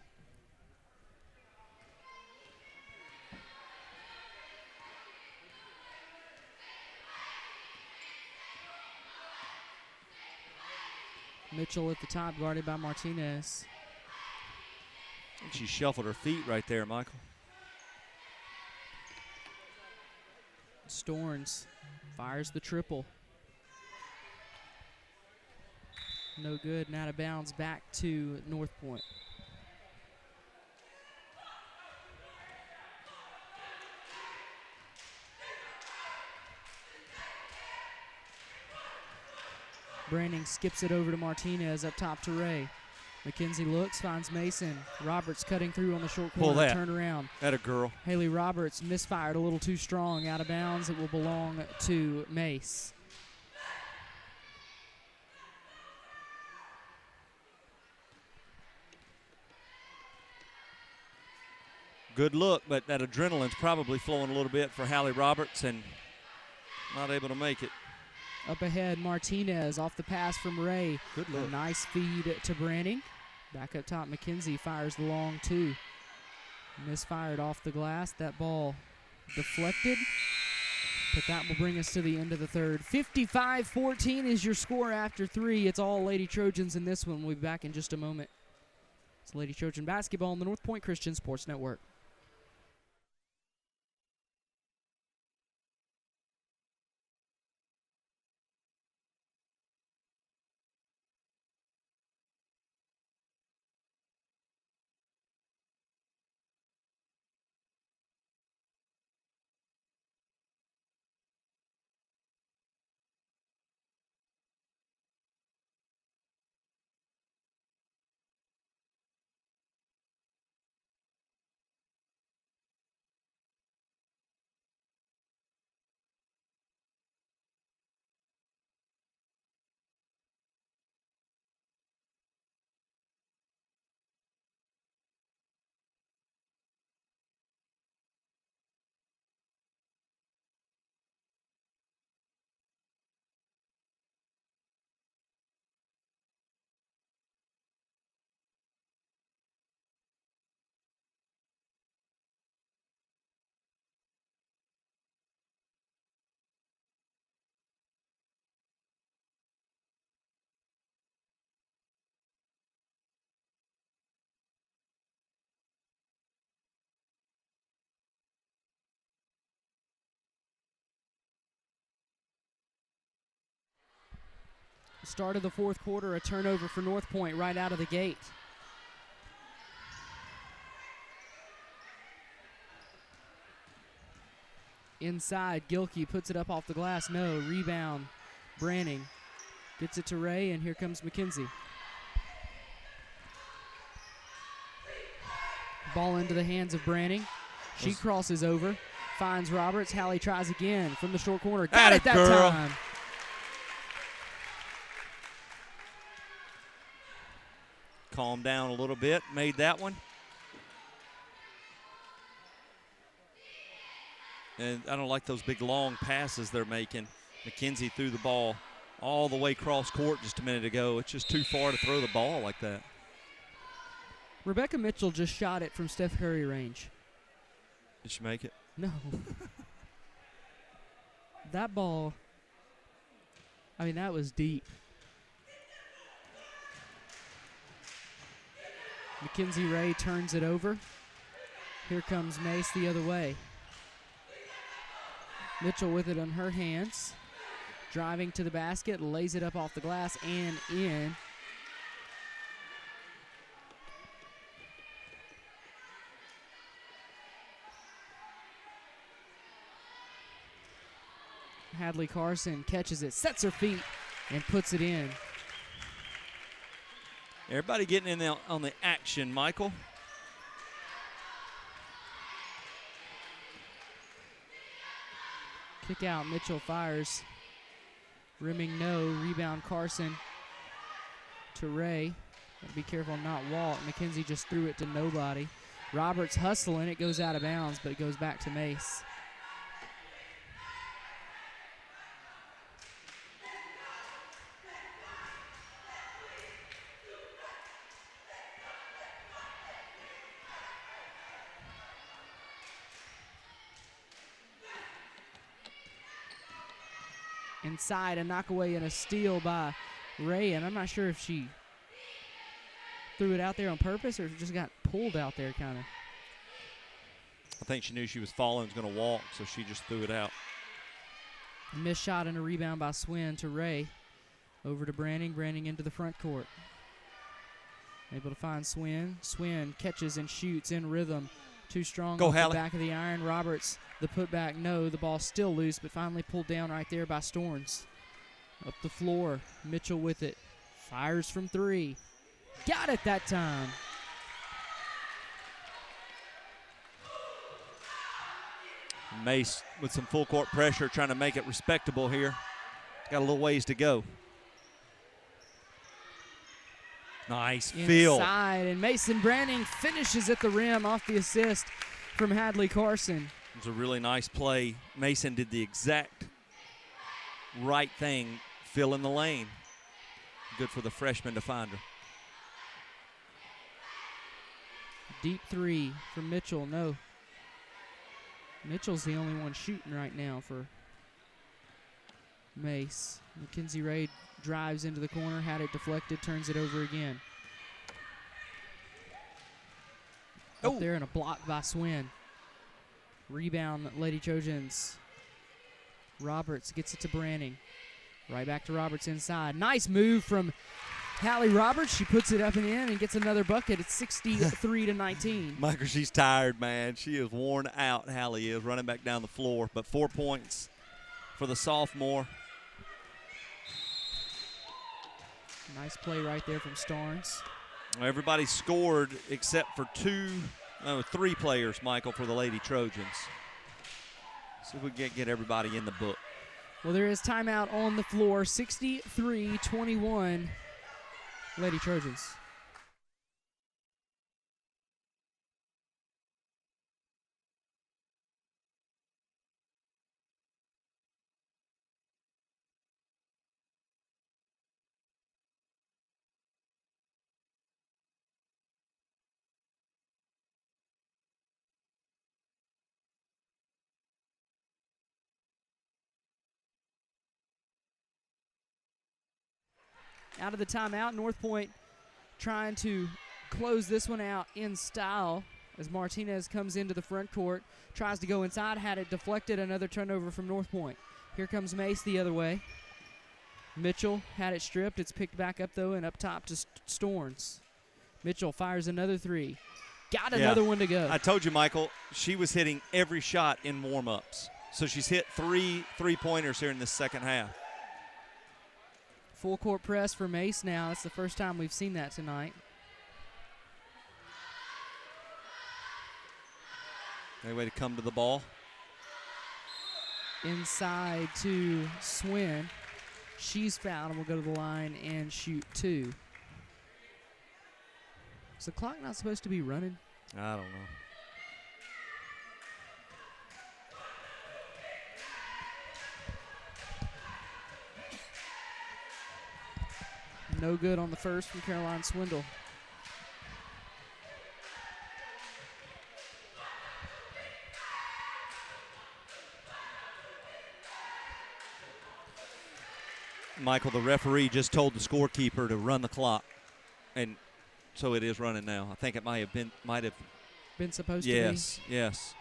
Mitchell at the top, guarded by Martinez. She shuffled her feet right there, Michael. Storns fires the triple. No good, and out of bounds back to Northpoint. Branning skips it over to Martinez, up top to Ray. McKenzie looks, finds Mason. Roberts cutting through on the short corner. Pull that. Turn around. That a girl. Haley Roberts misfired a little too strong, out of bounds. It will belong to MASE. Good look, but that adrenaline's probably flowing a little bit for Hallie Roberts and not able to make it. Up ahead, Martinez off the pass from Ray. Good look. A nice feed to Branning. Back up top, McKenzie fires the long two. Misfired off the glass. That ball deflected. But that will bring us to the end of the third. 55-14 is your score after 3. It's all Lady Trojans in this one. We'll be back in just a moment. It's Lady Trojan basketball on the Northpoint Christian Sports Network. Start of the fourth quarter, a turnover for Northpoint right out of the gate. Inside, Gilkey puts it up off the glass. No, rebound. Branning gets it to Ray, and here comes McKenzie. Ball into the hands of Branning. She crosses over, finds Roberts. Hallie tries again from the short corner. Got it that time. Calm down a little bit, made that one. And I don't like those big long passes they're making. McKenzie threw the ball all the way cross court just a minute ago. It's just too far to throw the ball like that. Rebecca Mitchell just shot it from Steph Curry range. Did she make it? No. That ball, I mean, that was deep. Mackenzie Ray turns it over. Here comes Mace the other way. Mitchell with it on her hands. Driving to the basket, lays it up off the glass and in. Hadley Carson catches it, sets her feet, and puts it in. Everybody getting in there on the action, Michael. Kick out, Mitchell fires. Rimming no, rebound Carson to Ray. Gotta be careful not Walt. McKenzie just threw it to nobody. Roberts hustling, it goes out of bounds, but it goes back to Mace. Inside, a knockaway and a steal by Ray, and I'm not sure if she threw it out there on purpose or just got pulled out there kind of. I think she knew she was falling, was going to walk, so she just threw it out. Missed shot and a rebound by Swin to Ray. Over to Branning, Branning into the front court. Able to find Swin. Swin catches and shoots in rhythm. Too strong Go, off Hallie. the back of the iron. Roberts, the putback, no. The ball still loose, but finally pulled down right there by Storns. Up the floor, Mitchell with it. Fires from three. Got it that time. Mace with some full court pressure, trying to make it respectable here. Got a little ways to go. Nice field. Inside, and Mason Branning finishes at the rim off the assist from Hadley Carson. It was a really nice play. Mason did the exact right thing, fill in the lane. Good for the freshman to find her. Deep three from Mitchell, no. Mitchell's the only one shooting right now for Mace. Mackenzie Ray drives into the corner, had it deflected, turns it over again. Up there and a block by Swin. Rebound, Lady Trojans. Roberts gets it to Branning. Right back to Roberts inside. Nice move from Hallie Roberts. She puts it up and in and gets another bucket. It's 63-19. Michael, she's tired, man. She is worn out, Hallie is, running back down the floor. But 4 points for the sophomore. Nice play right there from Starnes. Everybody scored except for three players, Michael, for the Lady Trojans. See if we can get everybody in the book. Well, there is timeout on the floor. 63-21, Lady Trojans. Out of the timeout, Northpoint trying to close this one out in style as Martinez comes into the front court, tries to go inside, had it deflected, another turnover from Northpoint. Here comes Mace the other way. Mitchell had it stripped. It's picked back up, though, and up top to Storns. Mitchell fires another three. Got another one to go. I told you, Michael, she was hitting every shot in warm-ups. So she's hit three three-pointers here in the second half. Full court press for Mace now. That's the first time we've seen that tonight. Great way to come to the ball. Inside to Swin. She's fouled and will go to the line and shoot two. Is the clock not supposed to be running? I don't know. No good on the first from Caroline Swindle. Michael, the referee just told the scorekeeper to run the clock, and so it is running now. I think it might have been supposed to be. Yes.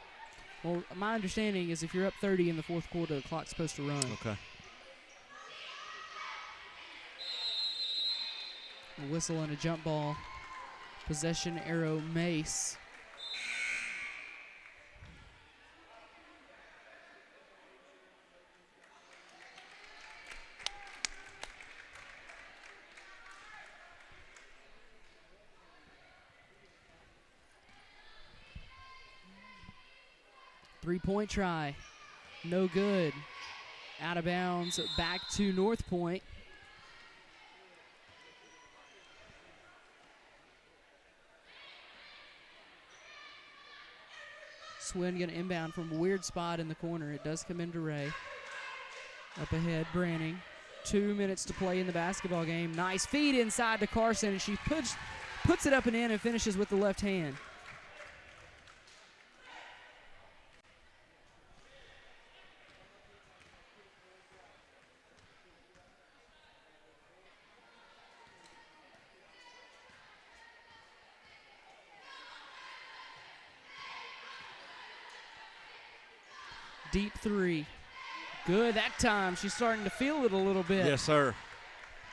Well, my understanding is if you're up 30 in the fourth quarter, the clock's supposed to run. Okay. A whistle and a jump ball. Possession arrow Mace. Three-point try. No good. Out of bounds. Back to Northpoint. Swin going to inbound from a weird spot in the corner. It does come into Ray. Up ahead, Branning. 2 minutes to play in the basketball game. Nice feed inside to Carson, and she puts it up and in and finishes with the left hand. Deep three. Good that time. She's starting to feel it a little bit. Yes, sir.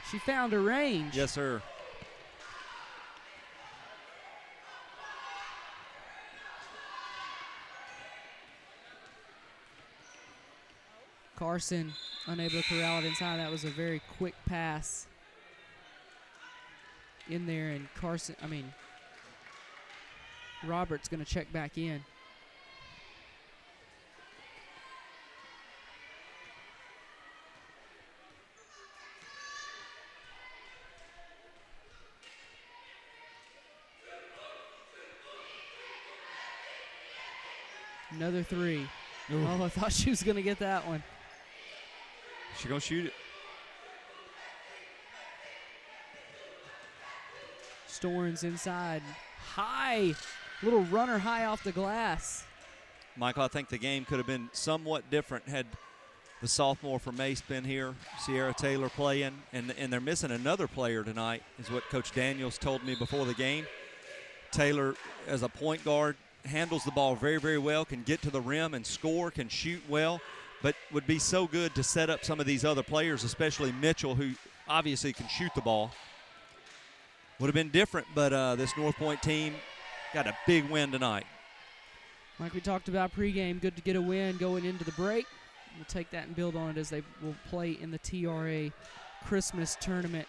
She found her range. Yes, sir. Carson unable to corral it inside. That was a very quick pass in there, and Roberts going to check back in. Another three. Ooh. Oh, I thought she was going to get that one. She going to shoot it. Storns inside. High. Little runner high off the glass. Michael, I think the game could have been somewhat different had the sophomore from Mace been here, Sierra Taylor playing, and they're missing another player tonight, is what Coach Daniels told me before the game. Taylor, as a point guard, handles the ball very, very well, can get to the rim and score, can shoot well, but would be so good to set up some of these other players, especially Mitchell, who obviously can shoot the ball. Would have been different, but this Northpoint team got a big win tonight. Like we talked about pregame, good to get a win going into the break. We'll take that and build on it as they will play in the TRA Christmas tournament.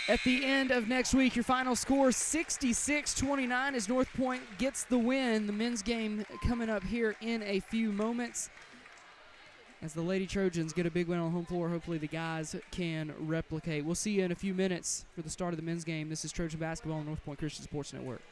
At the end of next week, your final score 66-29 as Northpoint gets the win. The men's game coming up here in a few moments as the Lady Trojans get a big win on home floor. Hopefully the guys can replicate. We'll see you in a few minutes for the start of the men's game. This is Trojan Basketball on Northpoint Christian Sports Network.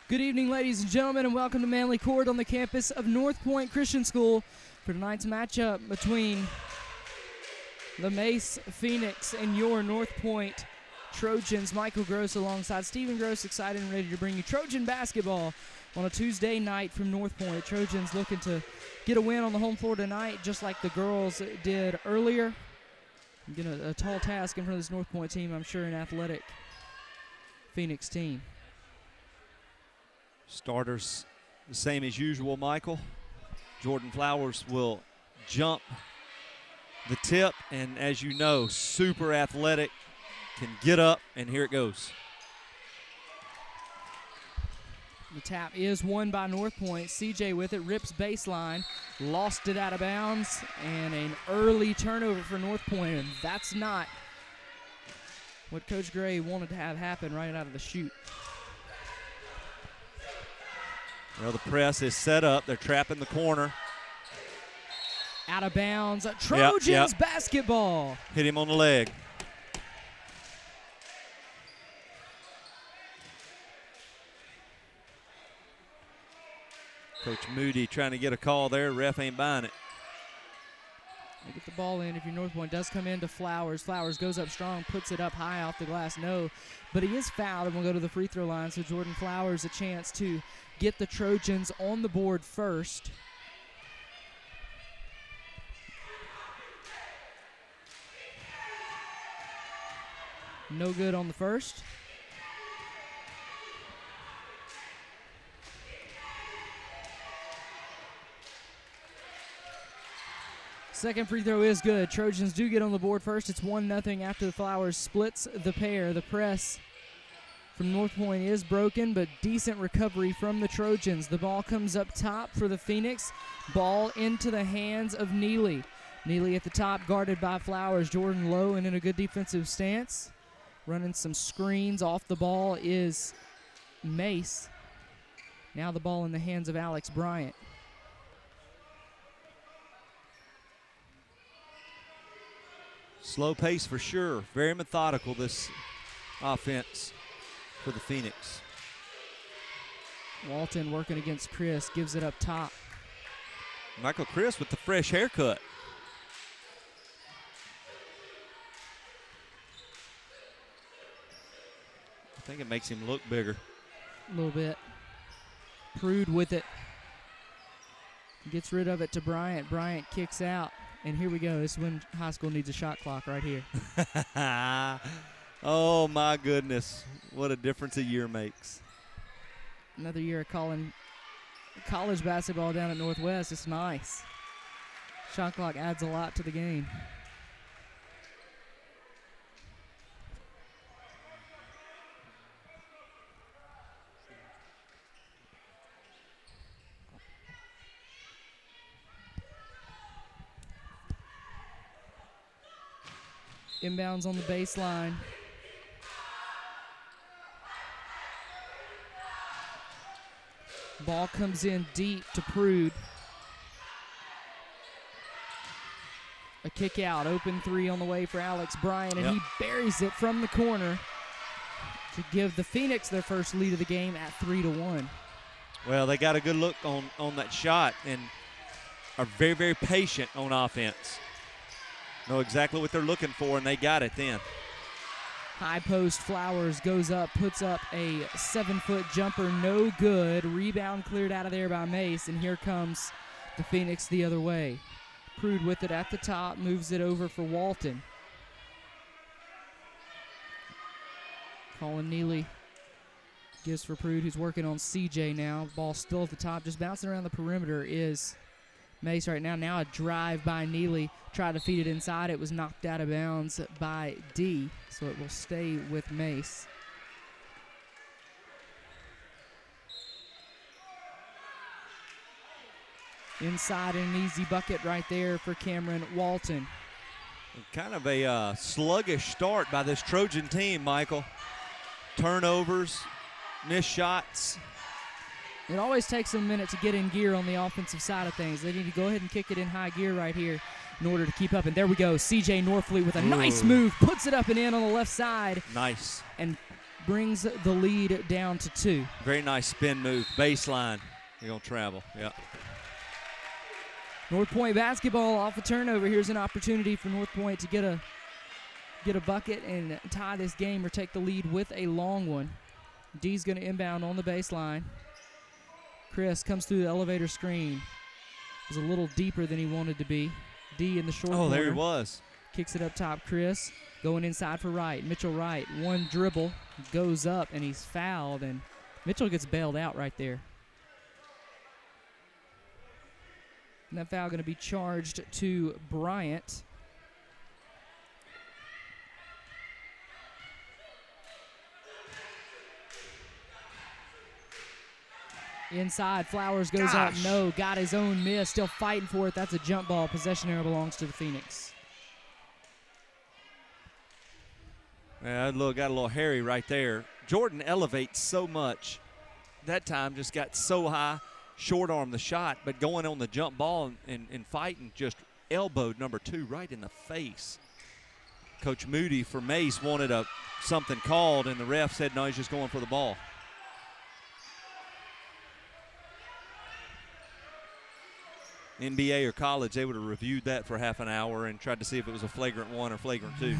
Good evening, ladies and gentlemen, and welcome to Manley Court on the campus of Northpoint Christian School for tonight's matchup between the MASE Phoenix and your Northpoint Trojans. Michael Gross alongside Stephen Gross, excited and ready to bring you Trojan basketball on a Tuesday night from Northpoint. Trojans looking to get a win on the home floor tonight, just like the girls did earlier. Again, a tall task in front of this Northpoint team, I'm sure an athletic Phoenix team. Starters the same as usual, Michael. Jordan Flowers will jump the tip, and as you know, super athletic, can get up, and here it goes. The tap is won by Northpoint. CJ with it, rips baseline, lost it out of bounds, and an early turnover for Northpoint, and that's not what Coach Gray wanted to have happen right out of the chute. Well, the press is set up. They're trapping the corner. Out of bounds. Trojans basketball. Hit him on the leg. Coach Moody trying to get a call there. Ref ain't buying it. They get the ball in. If you're Northpoint, does come into Flowers. Flowers goes up strong, puts it up high off the glass. No, but he is fouled and will go to the free throw line. So Jordan Flowers a chance to get the Trojans on the board first. No good on the first. Second free throw is good. Trojans do get on the board first. It's 1-0 after the Flowers splits the pair. The press from Northpoint is broken, but decent recovery from the Trojans. The ball comes up top for the Phoenix. Ball into the hands of Neely. Neely at the top, guarded by Flowers. Jordan low and in a good defensive stance. Running some screens. Off the ball is MASE. Now the ball in the hands of Alex Bryant. Slow pace for sure. Very methodical, this offense for the Phoenix. Walton working against Chris, gives it up top. Michael Chris with the fresh haircut. I think it makes him look bigger. A little bit. Prude with it. Gets rid of it to Bryant. Bryant kicks out. And here we go. This is when high school needs a shot clock right here. Oh, my goodness. What a difference a year makes. Another year of calling college basketball down at Northwest. It's nice. Shot clock adds a lot to the game. Inbounds on the baseline. Ball comes in deep to Prude. A kick out, open three on the way for Alex Bryant, and he buries it from the corner to give the Phoenix their first lead of the game at 3-1. Well, they got a good look on that shot and are very, very patient on offense. Know exactly what they're looking for, and they got it then. High post, Flowers goes up, puts up a 7-foot jumper, no good. Rebound cleared out of there by MASE, and here comes the Phoenix the other way. Prude with it at the top, moves it over for Walton. Colin Neely gives for Prude, who's working on CJ now. Ball still at the top, just bouncing around the perimeter is MASE right now. Now a drive by Neely. Tried to feed it inside. It was knocked out of bounds by D, so it will stay with MASE. Inside and an easy bucket right there for Cameron Walton. Kind of a sluggish start by this Trojan team, Michael. Turnovers, missed shots. It always takes them a minute to get in gear on the offensive side of things. They need to go ahead and kick it in high gear right here in order to keep up. And there we go. CJ Norfleet with a nice move, puts it up and in on the left side. Nice. And brings the lead down to 2. Very nice spin move. Baseline. You're going to travel. Yeah. Northpoint basketball off a turnover. Here's an opportunity for Northpoint to get a bucket and tie this game or take the lead with a long one. D's going to inbound on the baseline. Chris comes through the elevator screen. Was a little deeper than he wanted to be. D in the short corner. Oh, there he was. Kicks it up top. Chris going inside for Wright. Mitchell Wright, one dribble, goes up, and he's fouled, and Mitchell gets bailed out right there. And that foul going to be charged to Bryant. Inside, Flowers goes up, no, got his own miss, still fighting for it. That's a jump ball. Possession arrow belongs to the Phoenix. Yeah, got a little hairy right there. Jordan elevates so much. That time just got so high, short arm the shot, but going on the jump ball and fighting, just elbowed number 2 right in the face. Coach Moody for MASE wanted something called, and the ref said no, he's just going for the ball. NBA or college, they would have reviewed that for half an hour and tried to see if it was a flagrant 1 or flagrant 2.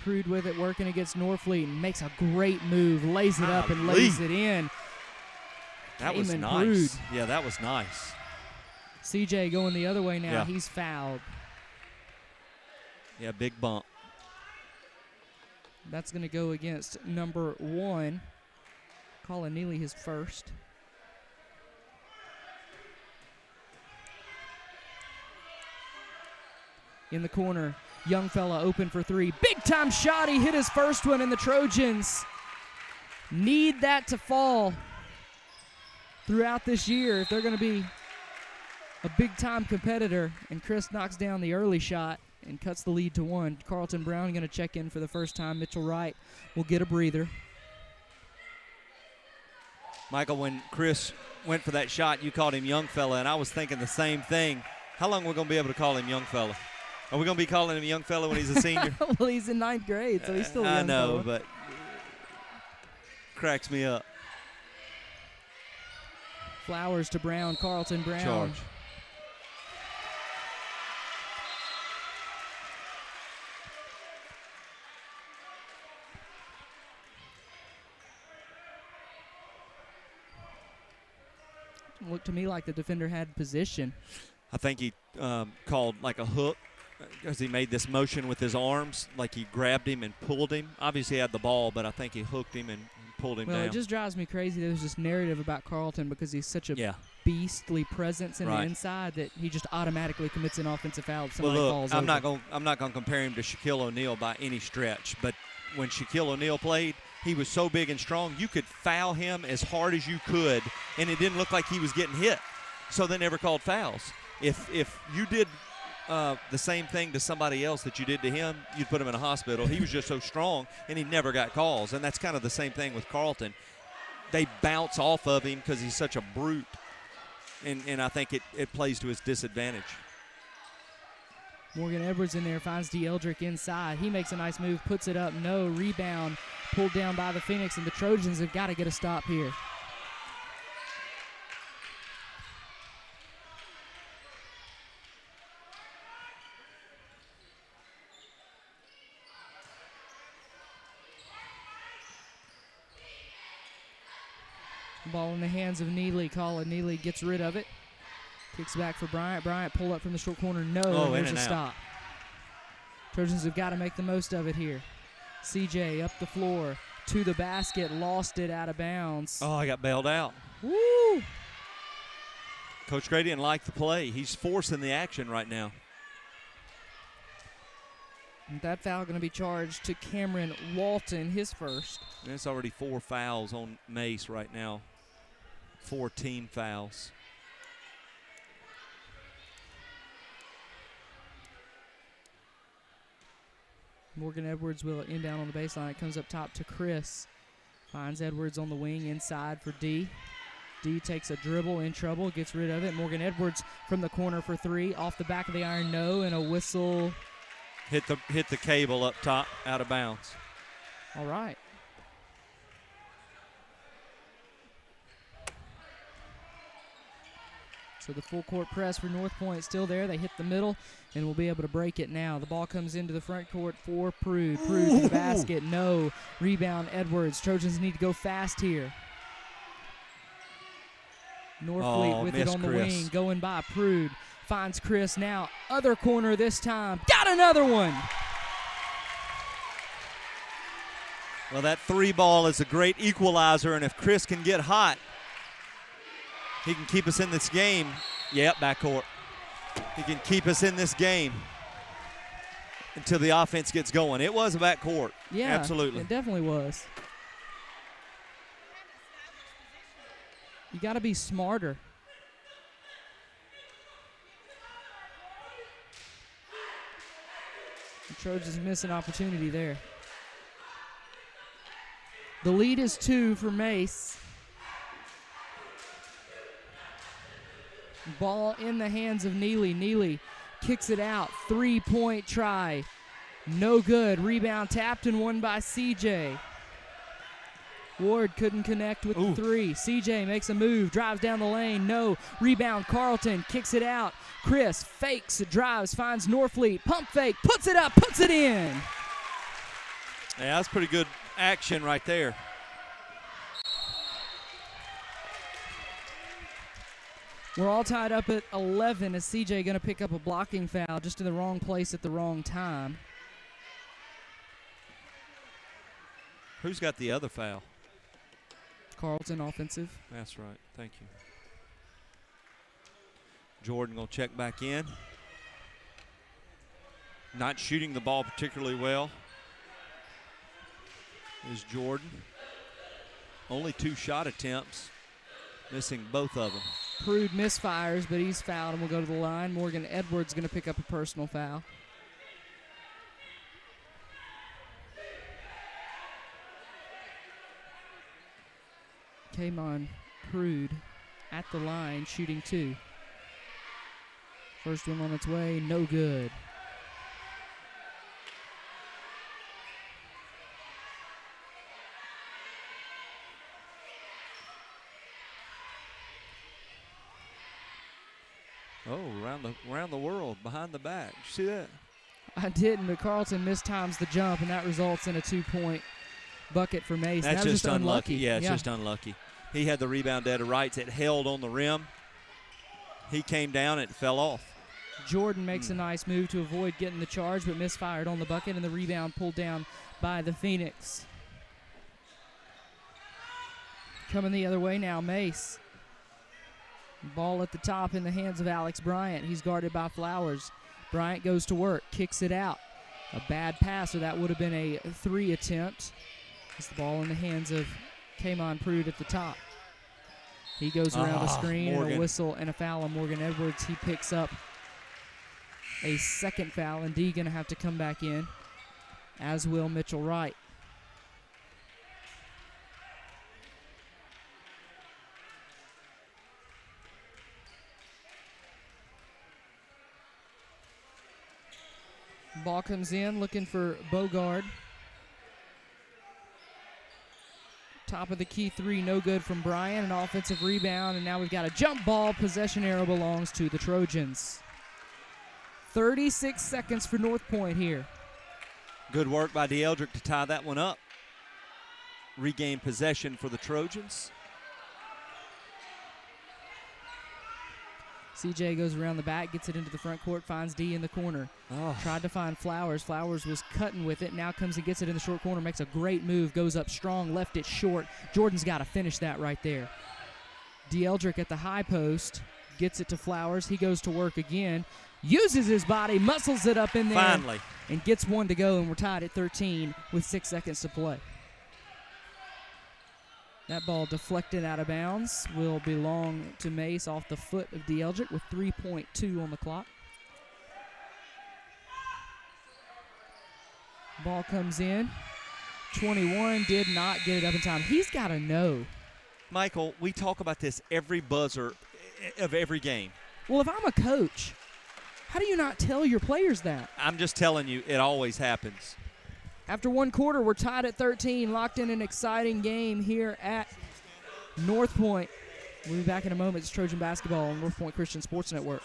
Prude with it, working against Norfleet, and makes a great move, lays it up and lays it in. That was nice. Prude. Yeah, that was nice. CJ going the other way now. Yeah. He's fouled. Yeah, big bump. That's going to go against number 1. Colin Neely, his first. In the corner, young fella open for 3. Big time shot. He hit his first one, and the Trojans need that to fall throughout this year if they're going to be a big time competitor. And Chris knocks down the early shot and cuts the lead to 1. Carlton Brown going to check in for the first time. Mitchell Wright will get a breather. Michael, when Chris went for that shot, you called him young fella, and I was thinking the same thing. How long are we going to be able to call him young fella? Are we going to be calling him young fella when he's a senior? Well, he's in 9th grade, so he's still a young I know, fella. but cracks me up. Flowers to Brown, Carlton Brown. Charge. Looked to me like the defender had position. I think he called like a hook as he made this motion with his arms, like he grabbed him and pulled him. Obviously he had the ball, but I think he hooked him and pulled him down. Well, it just drives me crazy. There's this narrative about Carlton because he's such a beastly presence in the inside that he just automatically commits an offensive foul if somebody falls over. I'm not going to compare him to Shaquille O'Neal by any stretch, but when Shaquille O'Neal played, he was so big and strong, you could foul him as hard as you could, and it didn't look like he was getting hit. So they never called fouls. If you did the same thing to somebody else that you did to him, you'd put him in a hospital. He was just so strong, and he never got calls. And that's kind of the same thing with Carlton. They bounce off of him because he's such a brute, and I think it plays to his disadvantage. Morgan Edwards in there, finds D. Eldrick inside. He makes a nice move, puts it up, no, rebound, pulled down by the Phoenix, and the Trojans have got to get a stop here. Ball in the hands of Neely. Colin Neely gets rid of it. Kicks back for Bryant. Bryant pull up from the short corner. No, and there's a stop. Trojans have got to make the most of it here. CJ up the floor to the basket. Lost it out of bounds. Oh, I got bailed out. Woo! Coach Gray didn't like the play. He's forcing the action right now. And that foul going to be charged to Cameron Walton, his first. And it's already 4 fouls on MASE right now. 4 team fouls. Morgan Edwards will inbound on the baseline. It comes up top to Chris. Finds Edwards on the wing inside for D. D takes a dribble, in trouble, gets rid of it. Morgan Edwards from the corner for 3. Off the back of the iron, no, and a whistle. Hit the cable up top, out of bounds. All right. So the full court press for Northpoint still there. They hit the middle and will be able to break it now. The ball comes into the front court for Prude. Prude to the basket. No. Rebound Edwards. Trojans need to go fast here. Northfleet with it on the wing. Going by Prude. Finds Chris now. Other corner this time. Got another one. Well, that 3 ball is a great equalizer, and if Chris can get hot, he can keep us in this game. Yep, backcourt. He can keep us in this game until the offense gets going. It was a backcourt. Yeah, absolutely. It definitely was. You got to be smarter. The Trojans miss an opportunity there. The lead is 2 for MASE. Ball in the hands of Neely. Neely kicks it out. 3-point try. No good. Rebound tapped and won by CJ. Ward couldn't connect with the 3. CJ makes a move, drives down the lane. No. Rebound Carlton kicks it out. Chris fakes, drives, finds Northfleet. Pump fake, puts it up, puts it in. Yeah, that's pretty good action right there. We're all tied up at 11 as CJ going to pick up a blocking foul just in the wrong place at the wrong time. Who's got the other foul? Carlton offensive. That's right. Thank you. Jordan going to check back in. Not shooting the ball particularly well is Jordan. Only 2 shot attempts, missing both of them. Prude misfires, but he's fouled and will go to the line. Morgan Edwards going to pick up a personal foul. Kamon Prude at the line, shooting 2. First one on its way, no good. Oh, around the world, behind the back. Did you see that? I didn't, but Carlton mistimes the jump, and that results in a 2-point bucket for MASE. That's that was just unlucky. Yeah, it's just unlucky. He had the rebound dead to rights. It held on the rim. He came down, it fell off. Jordan makes a nice move to avoid getting the charge, but misfired on the bucket, and the rebound pulled down by the Phoenix. Coming the other way now, MASE. Ball at the top in the hands of Alex Bryant. He's guarded by Flowers. Bryant goes to work, kicks it out. A bad pass, or that would have been a 3 attempt. It's the ball in the hands of Kamon Prude at the top. He goes around a screen, and a whistle and a foul on Morgan Edwards. He picks up a second foul, and D going to have to come back in, as will Mitchell Wright. Ball comes in, looking for Bogard. Top of the key 3, no good from Bryan. An offensive rebound, and now we've got a jump ball. Possession arrow belongs to the Trojans. 36 seconds for Northpoint here. Good work by DeEldrick to tie that one up. Regain possession for the Trojans. CJ goes around the back, gets it into the front court, finds D in the corner. Tried to find Flowers. Flowers was cutting with it. Now comes and gets it in the short corner, makes a great move, goes up strong, left it short. Jordan's got to finish that right there. DeEldrick at the high post, gets it to Flowers. He goes to work again, uses his body, muscles it up in there. Finally. And gets one to go, and we're tied at 13 with 6 seconds to play. That ball deflected out of bounds will belong to MASE off the foot of DeEldrick with 3.2 on the clock. Ball comes in. 21 did not get it up in time. He's got to know. Michael, we talk about this every buzzer of every game. Well, if I'm a coach, how do you not tell your players that? I'm just telling you, it always happens. After one quarter, we're tied at 13, locked in an exciting game here at Northpoint. We'll be back in a moment. It's Trojan Basketball on Northpoint Christian Sports Network.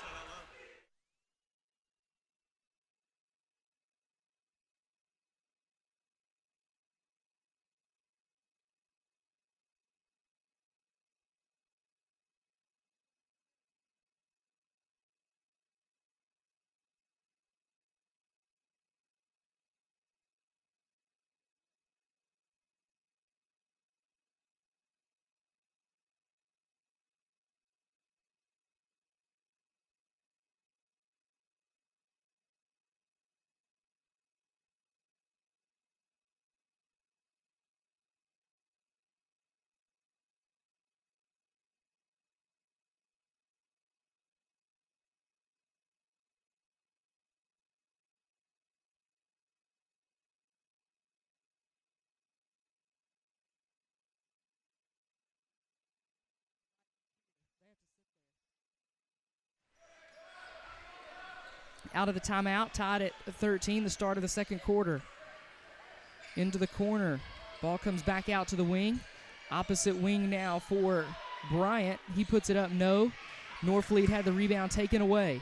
Out of the timeout, tied at 13, the start of the second quarter. Into the corner. Ball comes back out to the wing. Opposite wing now for Bryant. He puts it up, no. Norfleet had the rebound taken away.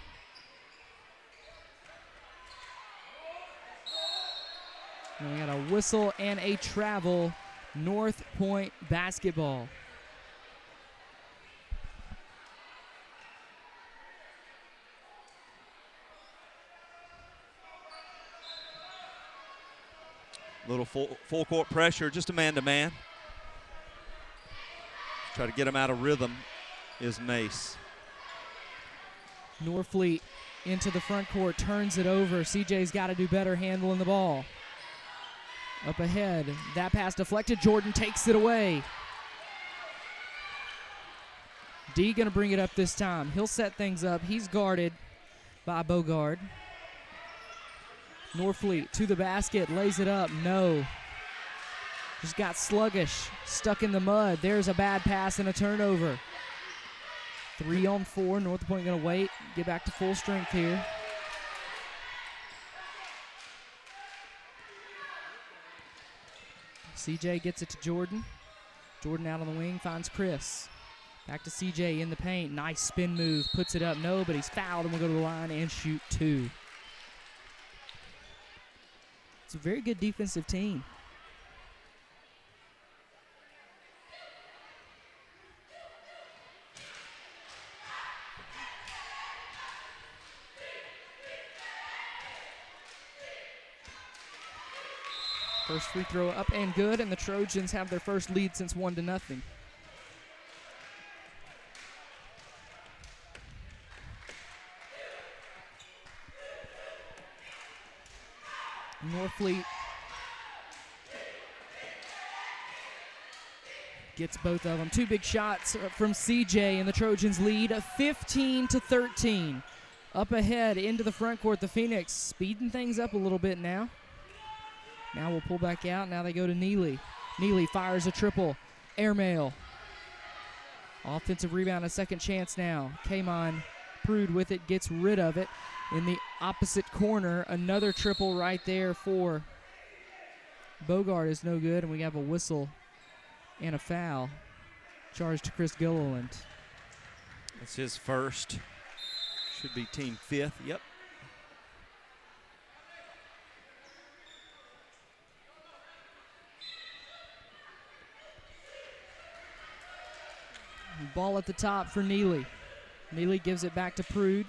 And we got a whistle and a travel. North Point basketball. Little full court pressure, just a man-to-man. Try to get him out of rhythm is MASE. Norfleet into the front court, turns it over. CJ's got to do better handling the ball. Up ahead, that pass deflected. Jordan takes it away. D going to bring it up this time. He'll set things up. He's guarded by Bogard. Norfleet to the basket, lays it up, no. Just got sluggish, stuck in the mud. There's a bad pass and a turnover. 3 on 4, Northpoint gonna wait, get back to full strength here. CJ gets it to Jordan. Jordan out on the wing, finds Chris. Back to CJ in the paint, nice spin move, puts it up, no, but he's fouled and will go to the line and shoot 2. It's a very good defensive team. First free throw up and good, and the Trojans have their first lead since 1-0. Norfleet gets both of them. 2 big shots from CJ, and the Trojans lead 15-13. Up ahead into the front court, the Phoenix speeding things up a little bit now. Now we'll pull back out. Now they go to Neely. Neely fires a triple. Airmail. Offensive rebound, a second chance now. Kamon Prude with it, gets rid of it. In the opposite corner, another triple right there for Bogart is no good, and we have a whistle and a foul charged to Chris Gilliland. That's his first. Should be team 5th. Yep. Ball at the top for Neely. Neely gives it back to Prude.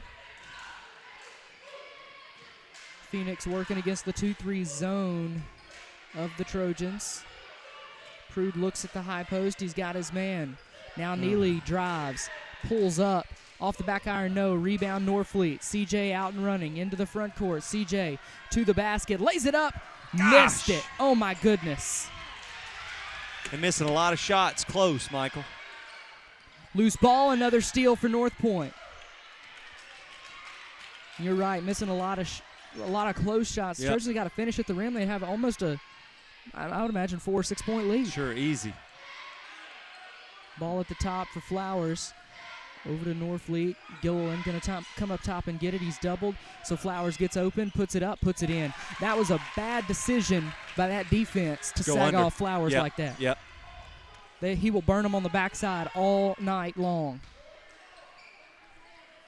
Phoenix working against the 2-3 zone of the Trojans. Prude looks at the high post. He's got his man. Now Neely drives, pulls up. Off the back iron, no. Rebound, Norfleet. CJ out and running into the front court. CJ to the basket. Lays it up. Missed it. Oh, my goodness. They're missing a lot of shots. Close, Michael. Loose ball, another steal for Northpoint. You're right, missing a lot of close shots. Yep. Trojans got to finish at the rim. They have almost I would imagine 4 or 6 point lead. Sure, easy. Ball at the top for Flowers. Over to Norfleet. Gilliland going to come up top and get it. He's doubled, so Flowers gets open, puts it up, puts it in. That was a bad decision by that defense to sag off Flowers like that. Yep. He will burn them on the backside all night long.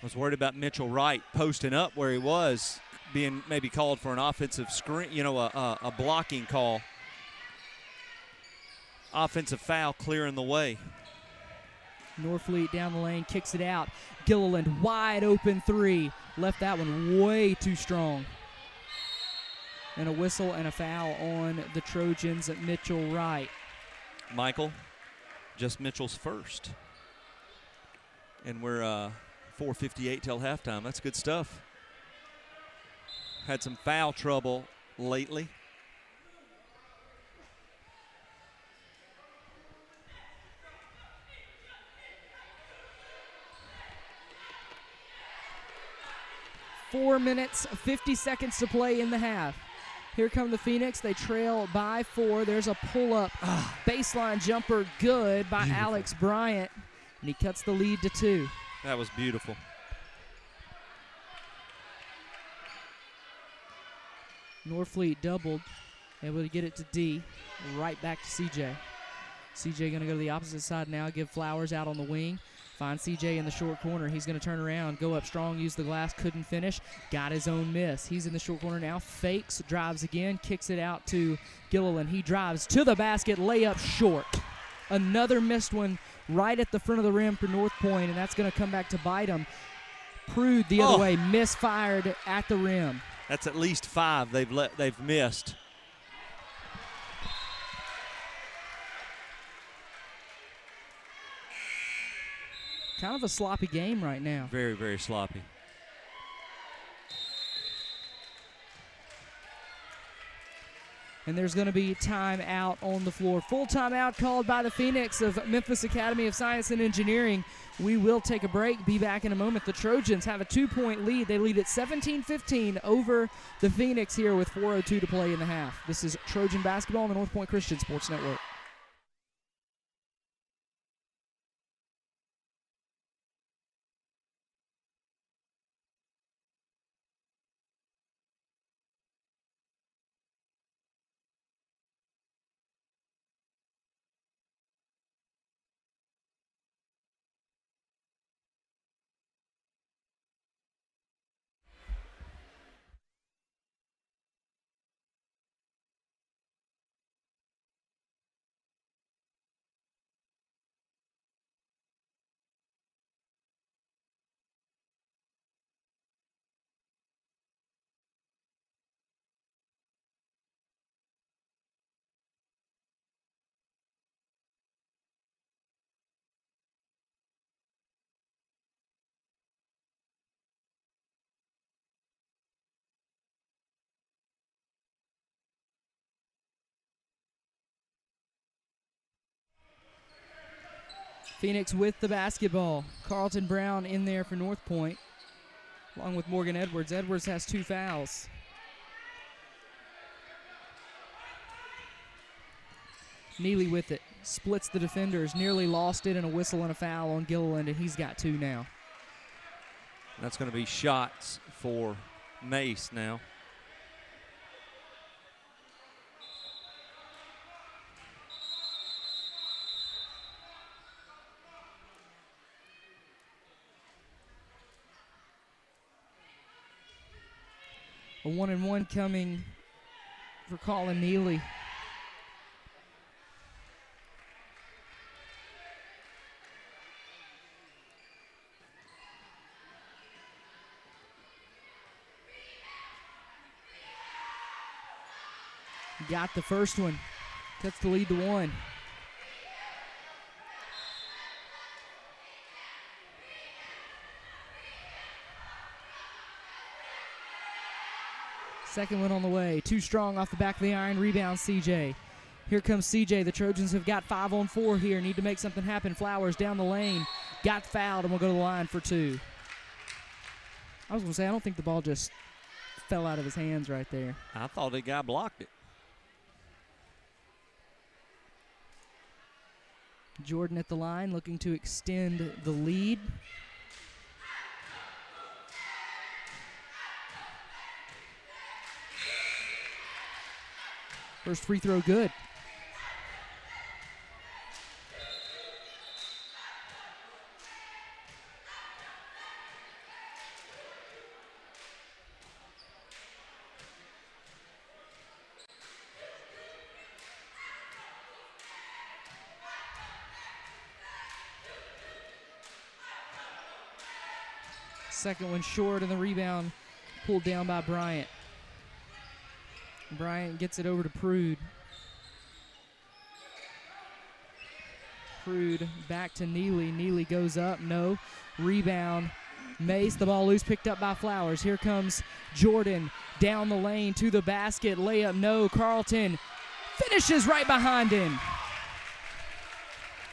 I was worried about Mitchell Wright posting up where he was, being maybe called for an offensive screen, a blocking call. Offensive foul clearing the way. Norfleet down the lane, kicks it out. Gilliland, wide open three. Left that one way too strong. And a whistle and a foul on the Trojans at Mitchell Wright. Michael, just Mitchell's first. And we're 4:58 till halftime. That's good stuff. Had some foul trouble lately. Four minutes, 50 seconds to play in the half. Here come the Phoenix. They trail by 4. There's a pull-up baseline jumper good by Beautiful. Alex Bryant, and he cuts the lead to 2. That was beautiful. Norfleet doubled, able to get it to D. Right back to CJ. CJ going to go to the opposite side now, give Flowers out on the wing. Find CJ in the short corner. He's going to turn around, go up strong, use the glass, couldn't finish. Got his own miss. He's in the short corner now, fakes, drives again, kicks it out to Gilliland. He drives to the basket, layup short. Another missed one right at the front of the rim for Northpoint, and that's going to come back to bite him. Prude the other way, misfired at the rim. That's at least 5 they've missed. Kind of a sloppy game right now. Very, very sloppy. And there's going to be timeout on the floor. Full timeout called by the Phoenix of Memphis Academy of Science and Engineering. We will take a break, be back in a moment. The Trojans have a 2-point lead. They lead at 17-15 over the Phoenix here with 4:02 to play in the half. This is Trojan basketball on the Northpoint Christian Sports Network. Phoenix with the basketball. Carlton Brown in there for Northpoint, along with Morgan Edwards. Edwards has 2 fouls. Neely with it, splits the defenders, nearly lost it, and a whistle and a foul on Gilliland, and he's got 2 now. That's going to be shots for MASE now. A 1-and-1 coming for Colin Neely. Got the first one. Cuts the lead to 1. Second one on the way. Too strong off the back of the iron. Rebound, CJ. Here comes CJ. The Trojans have got 5 on 4 here. Need to make something happen. Flowers down the lane. Got fouled, and we'll go to the line for 2. I was going to say, I don't think the ball just fell out of his hands right there. I thought the guy blocked it. Jordan at the line looking to extend the lead. First free throw good. Second one short, and the rebound pulled down by Bryant. Bryant gets it over to Prude. Prude back to Neely. Neely goes up, no. Rebound, Mace, the ball loose, picked up by Flowers. Here comes Jordan down the lane to the basket. Layup, no. Carlton finishes right behind him.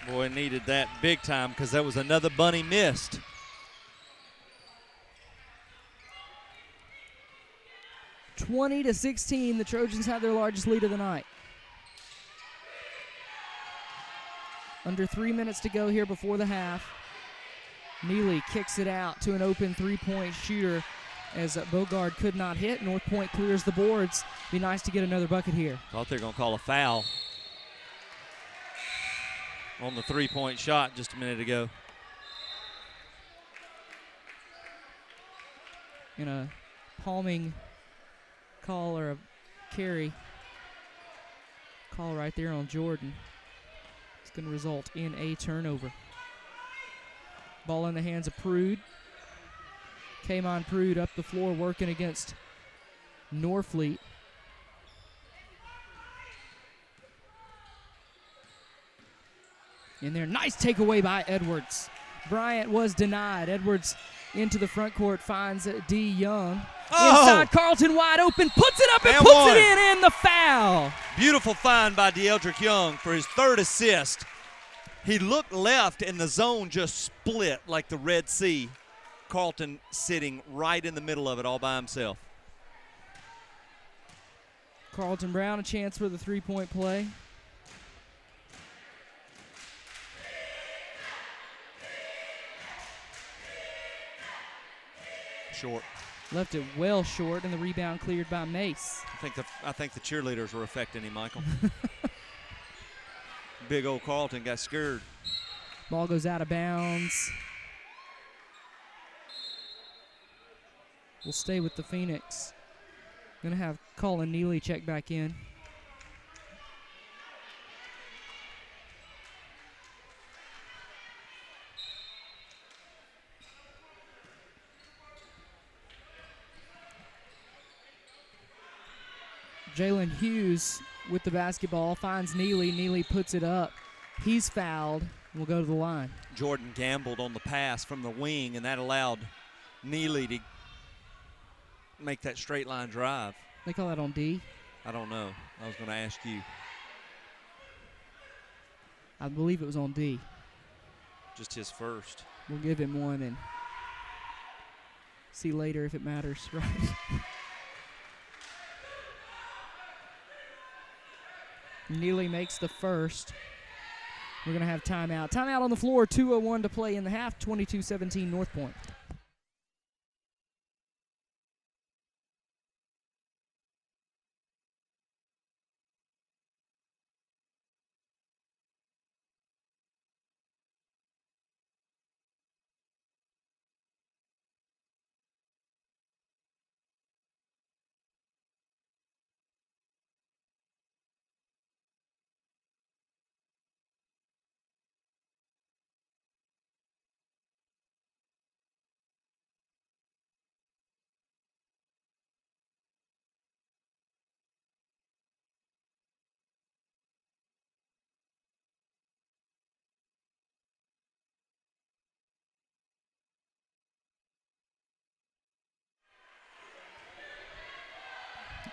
Boy, needed that big time because that was another bunny missed. (20-16), the Trojans have their largest lead of the night. Under 3 minutes to go here before the half. Neely kicks it out to an open three-point shooter as Bogard could not hit. Northpoint clears the boards. Be nice to get another bucket here. Thought they were going to call a foul on the three-point shot just a minute ago. In a palming call or a carry call right there on Jordan. It's going to result in a turnover. Ball in the hands of Prude. Kamon Prude up the floor working against Norfleet. In there, nice takeaway by Edwards. Bryant was denied. Edwards into the front court finds D. Young. Inside, Carlton wide open, puts it up and puts it in, and the foul. Beautiful find by D'Eldrick Young for his third assist. He looked left and the zone just split like the Red Sea. Carlton sitting right in the middle of it all by himself. Carlton Brown a chance for the three-point play. Short. Left it well short, and the rebound cleared by Mace. I think the cheerleaders were affecting him, Michael. Big old Carlton got scared. Ball goes out of bounds. We'll stay with the Phoenix. Gonna have Colin Neely check back in. Jalen Hughes with the basketball finds Neely. Neely puts it up. He's fouled. We'll go to the line. Jordan gambled on the pass from the wing, and that allowed Neely to make that straight line drive. They call that on D? I don't know. I was going to ask you. I believe it was on D. Just his first. We'll give him one and see later if it matters, right? Neely makes the first. We're going to have timeout. Timeout on the floor, 2:01 to play in the half, 22-17 Northpoint.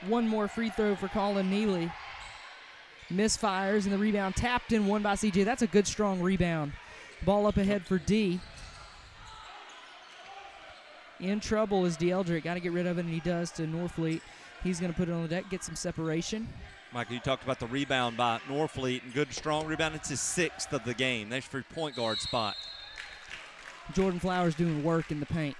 One more free throw for Colin Neely. Misfires, and the rebound tapped in, won by CJ. That's a good, strong rebound. Ball up ahead for D. In trouble is D'Eldrick. Got to get rid of it, and he does to Norfleet. He's going to put it on the deck, get some separation. Michael, you talked about the rebound by Norfleet, and good, strong rebound. It's his sixth of the game. That's for point guard spot. Jordan Flowers doing work in the paint.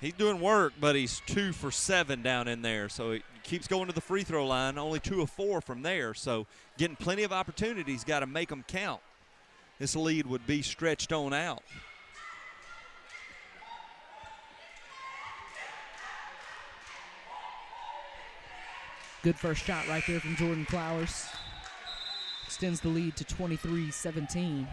He's doing work, but he's 2 for 7 down in there. So he keeps going to the free throw line, only 2 of 4 from there. So getting plenty of opportunities, got to make them count. This lead would be stretched on out. Good first shot right there from Jordan Flowers. Extends the lead to 23-17.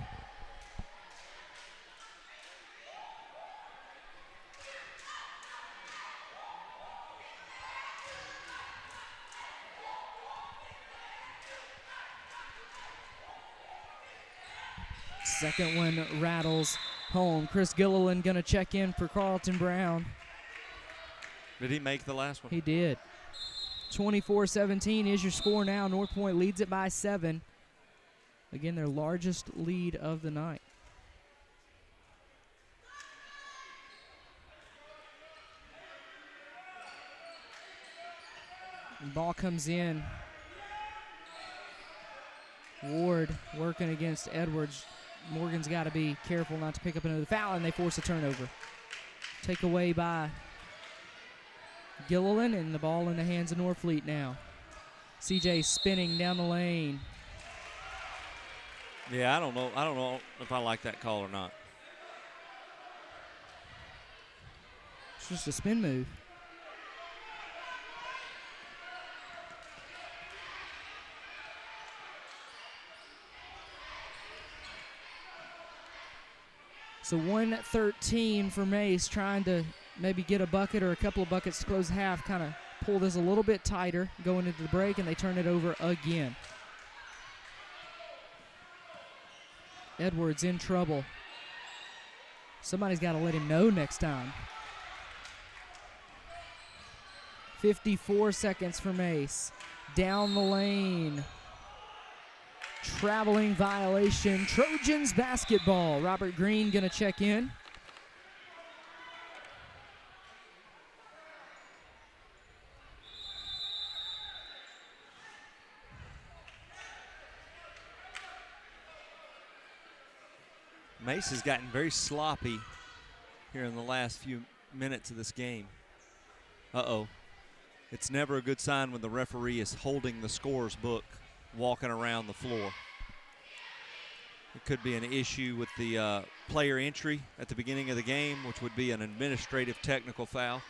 Second one rattles home. Chris Gilliland going to check in for Carlton Brown. Did he make the last one? He did. 24-17 is your score now. Northpoint leads it by 7. Again, their largest lead of the night. And ball comes in. Ward working against Edwards. Morgan's got to be careful not to pick up another foul, and they force a turnover. Take away by Gilliland, and the ball in the hands of Norfleet now. CJ spinning down the lane. Yeah, I don't know if I like that call or not. It's just a spin move. So 1:13 for MASE, trying to maybe get a bucket or a couple of buckets to close half, kind of pull this a little bit tighter going into the break, and they turn it over again. Edwards in trouble. Somebody's got to let him know next time. 54 seconds for MASE. Down the lane. Traveling violation. Trojans basketball. Robert Green going to check in. MASE has gotten very sloppy here in the last few minutes of this game. Uh-oh. It's never a good sign when the referee is holding the scorer's book, walking around the floor. It could be an issue with the player entry at the beginning of the game, which would be an administrative technical foul.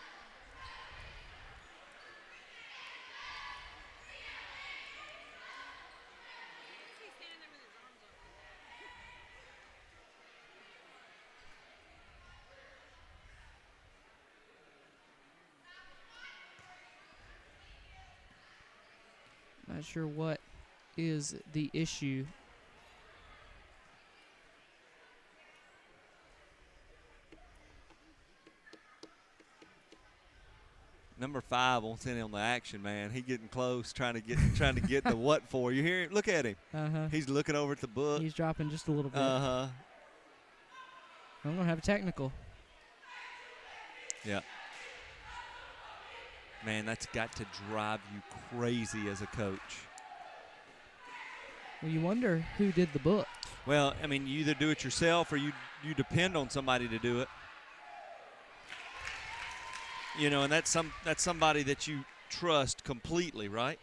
Not sure what is the issue. Number 5 wants in on the action, man. He getting close, trying to get the what for. You hear him? Look at him. He's looking over at the book. He's dropping just a little bit. I'm gonna have a technical. Yeah. Man, that's got to drive you crazy as a coach. Well, you wonder who did the book. Well, I mean, you either do it yourself or you depend on somebody to do it. You know, and that's somebody that you trust completely, right?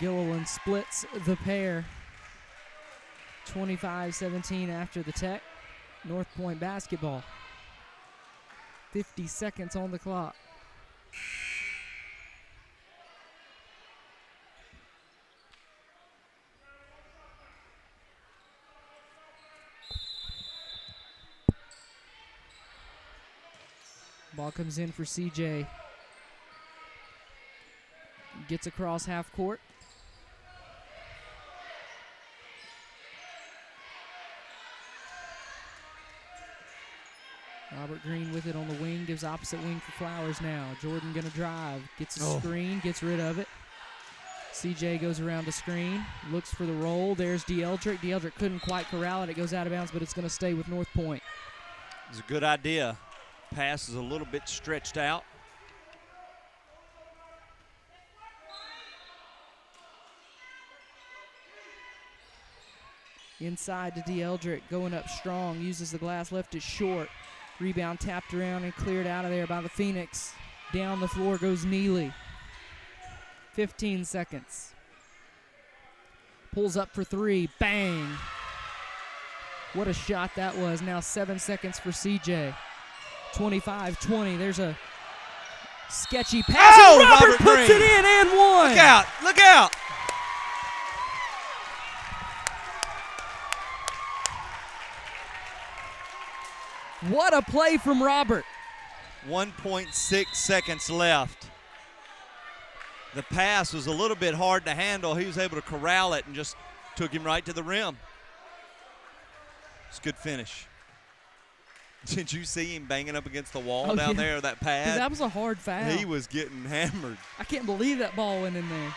Gilliland splits the pair. 25-17 after the tech. Northpoint basketball. 50 seconds on the clock. Ball comes in for CJ. Gets across half court. Robert Green with it on the wing, gives opposite wing for Flowers now. Jordan gonna drive, gets a screen, gets rid of it. CJ goes around the screen, looks for the roll. There's DeEldrick. DeEldrick couldn't quite corral it. It goes out of bounds, but it's gonna stay with Northpoint. It's a good idea. Pass is a little bit stretched out. Inside to DeEldrick, going up strong, uses the glass, left it short. Rebound tapped around and cleared out of there by the Phoenix. Down the floor goes Neely. 15 seconds. Pulls up for 3, bang. What a shot that was. Now 7 seconds for CJ. 25-20, there's a sketchy pass. Oh, Robert puts Green. it in and one. Look out, look out. What a play from Robert. 1.6 seconds left. The pass was a little bit hard to handle. He was able to corral it and just took him right to the rim. It's a good finish. Did you see him banging up against the wall down there, that pad? Dude, that was a hard foul. He was getting hammered. I can't believe that ball went in there.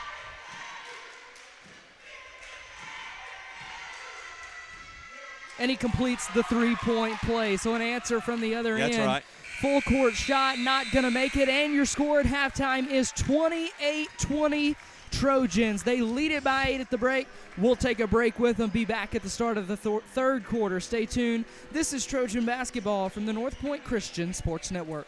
And he completes the three-point play. So an answer from the other end. That's right. Full court shot, not going to make it. And your score at halftime is 28-20 Trojans. They lead it by 8 at the break. We'll take a break with them, be back at the start of the third quarter. Stay tuned. This is Trojan basketball from the Northpoint Christian Sports Network.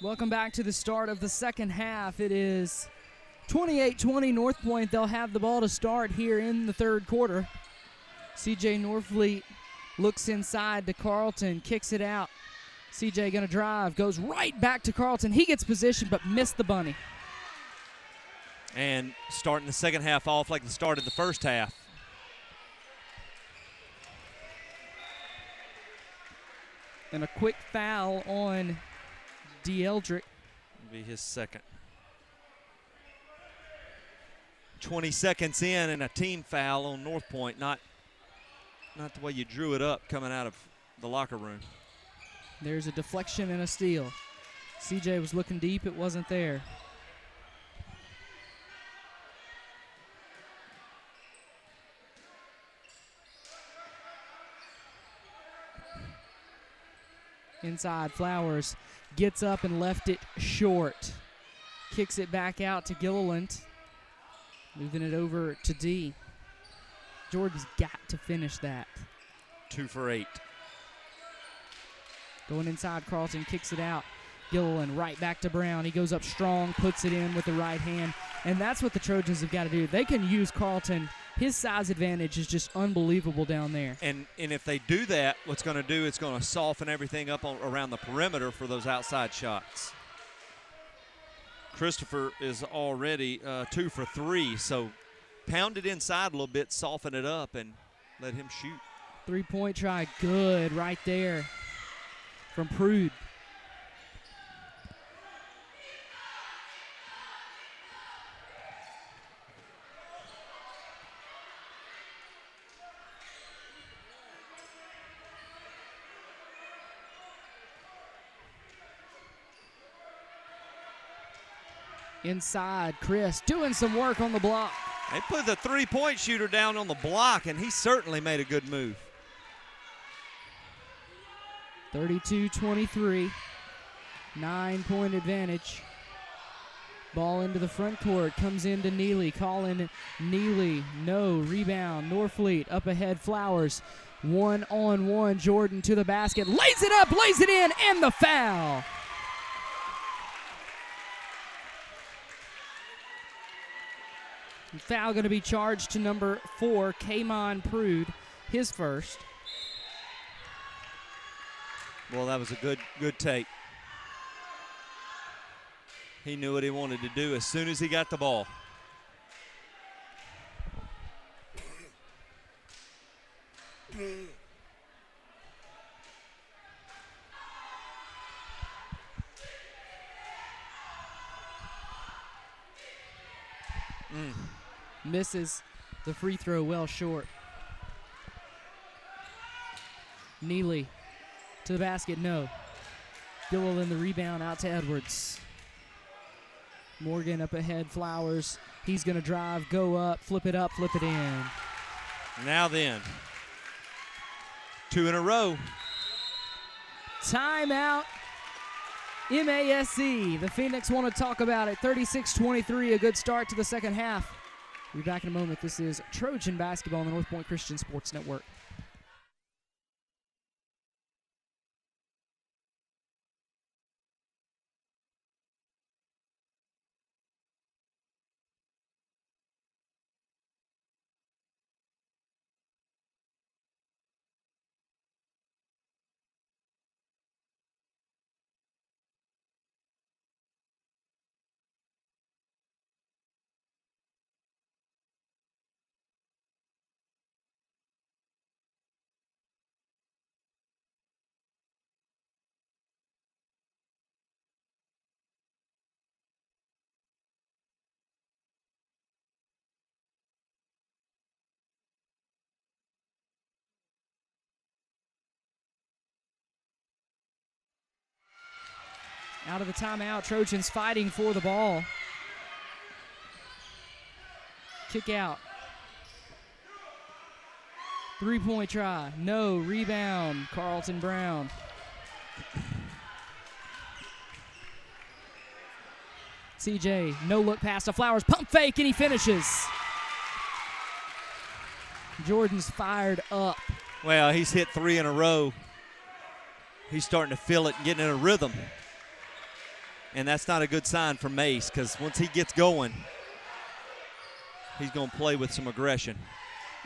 Welcome back to the start of the second half. It is 28-20 Northpoint. They'll have the ball to start here in the third quarter. CJ Norfleet looks inside to Carlton, kicks it out. CJ gonna drive, goes right back to Carlton. He gets position but missed the bunny. And starting the second half off like the start of the first half. And a quick foul on DeEldrick. Will be his second. 20 seconds in and a team foul on Northpoint. Not the way you drew it up coming out of the locker room. There's a deflection and a steal. CJ was looking deep, it wasn't there. Inside, Flowers gets up and left it short. Kicks it back out to Gilliland. Moving it over to D. Jordan's got to finish that. 2 for 8. Going inside, Carlton kicks it out. Gilliland right back to Brown. He goes up strong, puts it in with the right hand. And that's what the Trojans have got to do. They can use Carlton. His size advantage is just unbelievable down there. And if they do that, what's going to do, it's going to soften everything up around the perimeter for those outside shots. Christopher is already 2 for 3, so pound it inside a little bit, soften it up, and let him shoot. 3-point try, good right there from Prude. Inside, Chris doing some work on the block. They put the 3-point shooter down on the block, and he certainly made a good move. 32-23, 9-point advantage. Ball into the front court, comes into Neely, calling Neely, no, rebound, Norfleet, up ahead, Flowers, 1-on-1, Jordan to the basket, lays it up, lays it in, and the foul. Foul going to be charged to number 4, Kamon Prude, his first. Well, that was a good take. He knew what he wanted to do as soon as he got the ball. Misses the free throw well short. Neely to the basket, no. Gilliland the rebound out to Edwards. Morgan up ahead, Flowers. He's going to drive, go up, flip it in. Now then, 2 in a row. Timeout, MASE. The Phoenix want to talk about it. 36-23, a good start to the second half. We'll be back in a moment. This is Trojan Basketball on the Northpoint Christian Sports Network. Out of the timeout, Trojans fighting for the ball. Kick out. 3-point try, no, rebound, Carlton Brown. CJ, no look pass to Flowers, pump fake, and he finishes. Jordan's fired up. Well, he's hit 3 in a row. He's starting to feel it and getting in a rhythm. And that's not a good sign for MASE, because once he gets going, he's going to play with some aggression.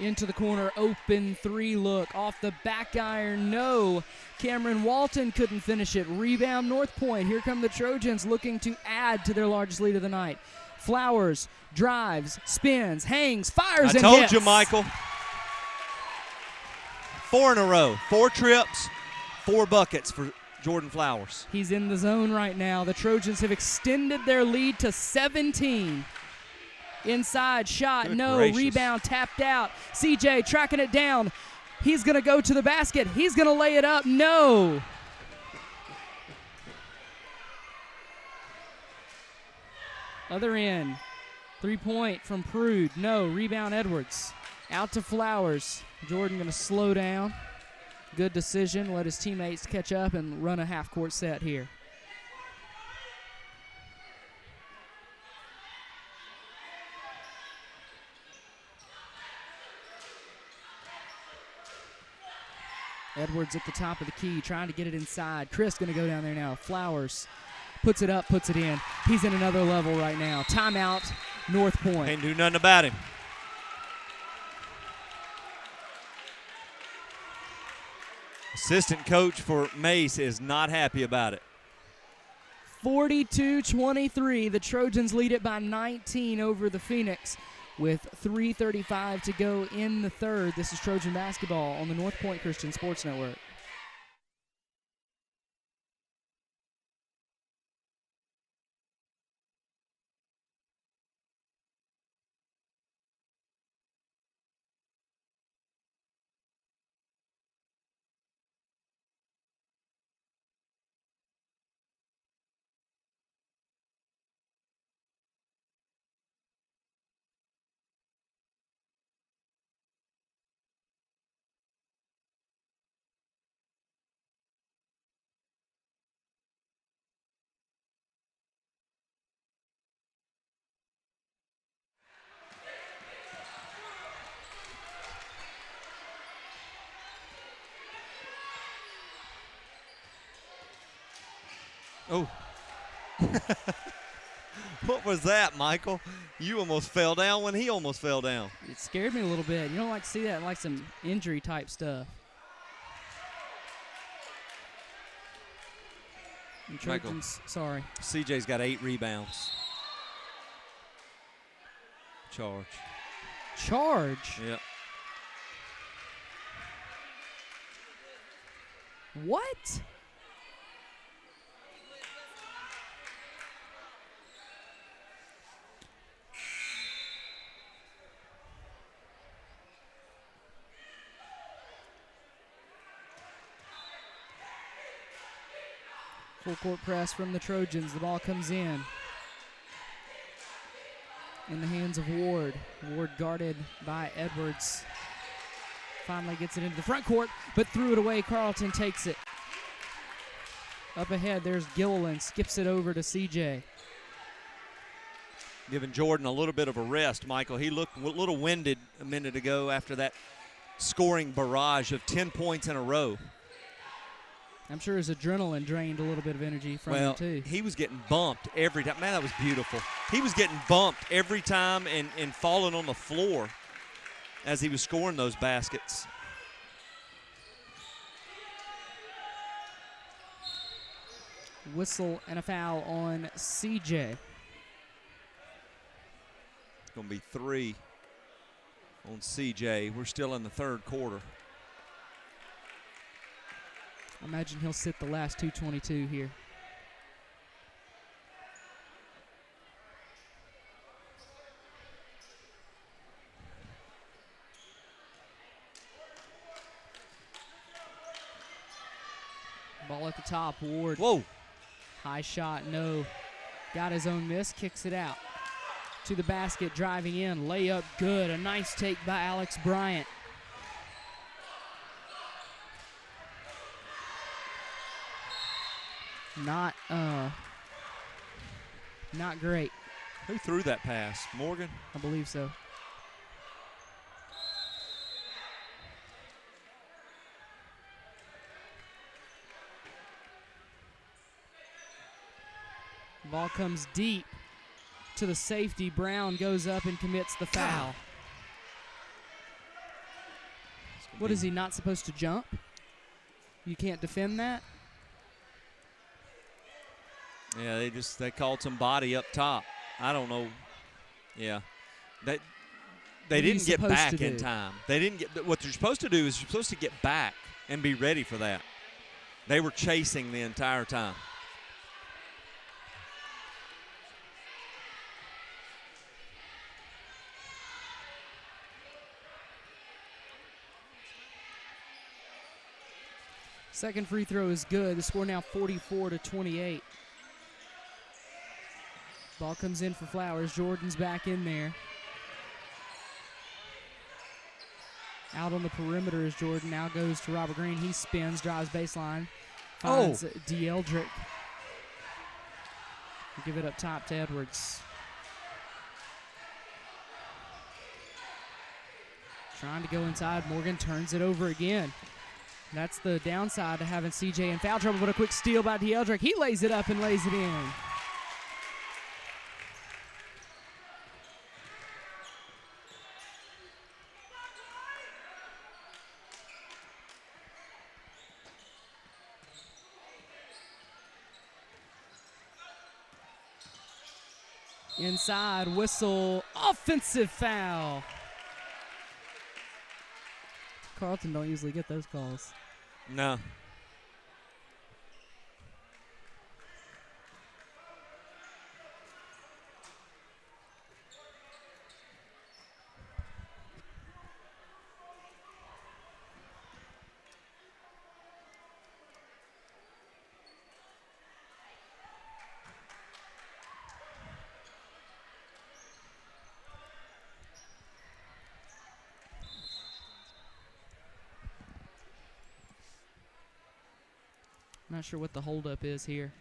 Into the corner, open three look. Off the back iron, no. Cameron Walton couldn't finish it. Rebound, Northpoint. Here come the Trojans looking to add to their largest lead of the night. Flowers, drives, spins, hangs, fires, and hits. I told you, Michael. 4 in a row. 4 trips, 4 buckets for Jordan Flowers. He's in the zone right now. The Trojans have extended their lead to 17. Inside shot, Good no. gracious. Rebound tapped out. CJ tracking it down. He's going to go to the basket. He's going to lay it up. No. Other end. 3-point from Prude. No. Rebound Edwards. Out to Flowers. Jordan going to slow down. Good decision. Let his teammates catch up and run a half-court set here. Edwards at the top of the key, trying to get it inside. Chris going to go down there now. Flowers puts it up, puts it in. He's in another level right now. Timeout, Northpoint. Can't do nothing about him. Assistant coach for MASE is not happy about it. 42-23. The Trojans lead it by 19 over the Phoenix with 3:35 to go in the third. This is Trojan basketball on the Northpoint Christian Sports Network. Oh. What was that, Michael? You almost fell down when he almost fell down. It scared me a little bit. You don't like to see that, like some injury type stuff. And Trojans, sorry. CJ's got 8 rebounds. Charge. Charge? Yep. What? Full court press from the Trojans. The ball comes in the hands of Ward. Ward guarded by Edwards. Finally gets it into the front court, but threw it away. Carlton takes it. Up ahead, there's Gilliland. Skips it over to CJ. Giving Jordan a little bit of a rest, Michael. He looked a little winded a minute ago after that scoring barrage of 10 points in a row. I'm sure his adrenaline drained a little bit of energy from him, too. He was getting bumped every time. Man, that was beautiful. He was getting bumped every time and falling on the floor as he was scoring those baskets. Whistle and a foul on CJ. It's going to be 3 on CJ. We're still in the third quarter. I imagine he'll sit the last 2:22 here. Ball at the top, Ward. Whoa. High shot, no. Got his own miss, kicks it out. To the basket, driving in, layup good. A nice take by Alex Bryant. Not great. Who threw that pass? Morgan? I believe so. Ball comes deep to the safety. Brown goes up and commits the foul. What is he not supposed to jump? You can't defend that? Yeah, they called some body up top. I don't know. Yeah. They didn't get back in time. They didn't get what they're supposed to do is you're supposed to get back and be ready for that. They were chasing the entire time. Second free throw is good. The score now 44-28. Ball comes in for Flowers. Jordan's back in there. Out on the perimeter is Jordan. Now goes to Robert Green. He spins, drives baseline. Finds DeEldrick. Give it up top to Edwards. Trying to go inside. Morgan turns it over again. That's the downside to having CJ in foul trouble, but a quick steal by DeEldrick. He lays it up and lays it in. Inside, whistle, offensive foul. Carlton don't usually get those calls. No. Not sure what the holdup is here.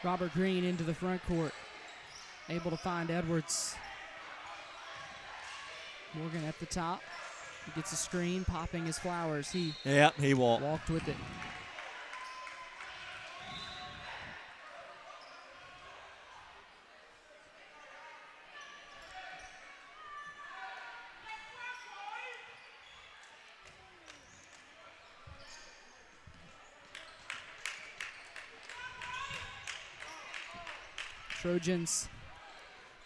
Robert Green into the front court. Able to find Edwards. Morgan at the top. He gets a screen, popping his Flowers. He walked with it. Trojans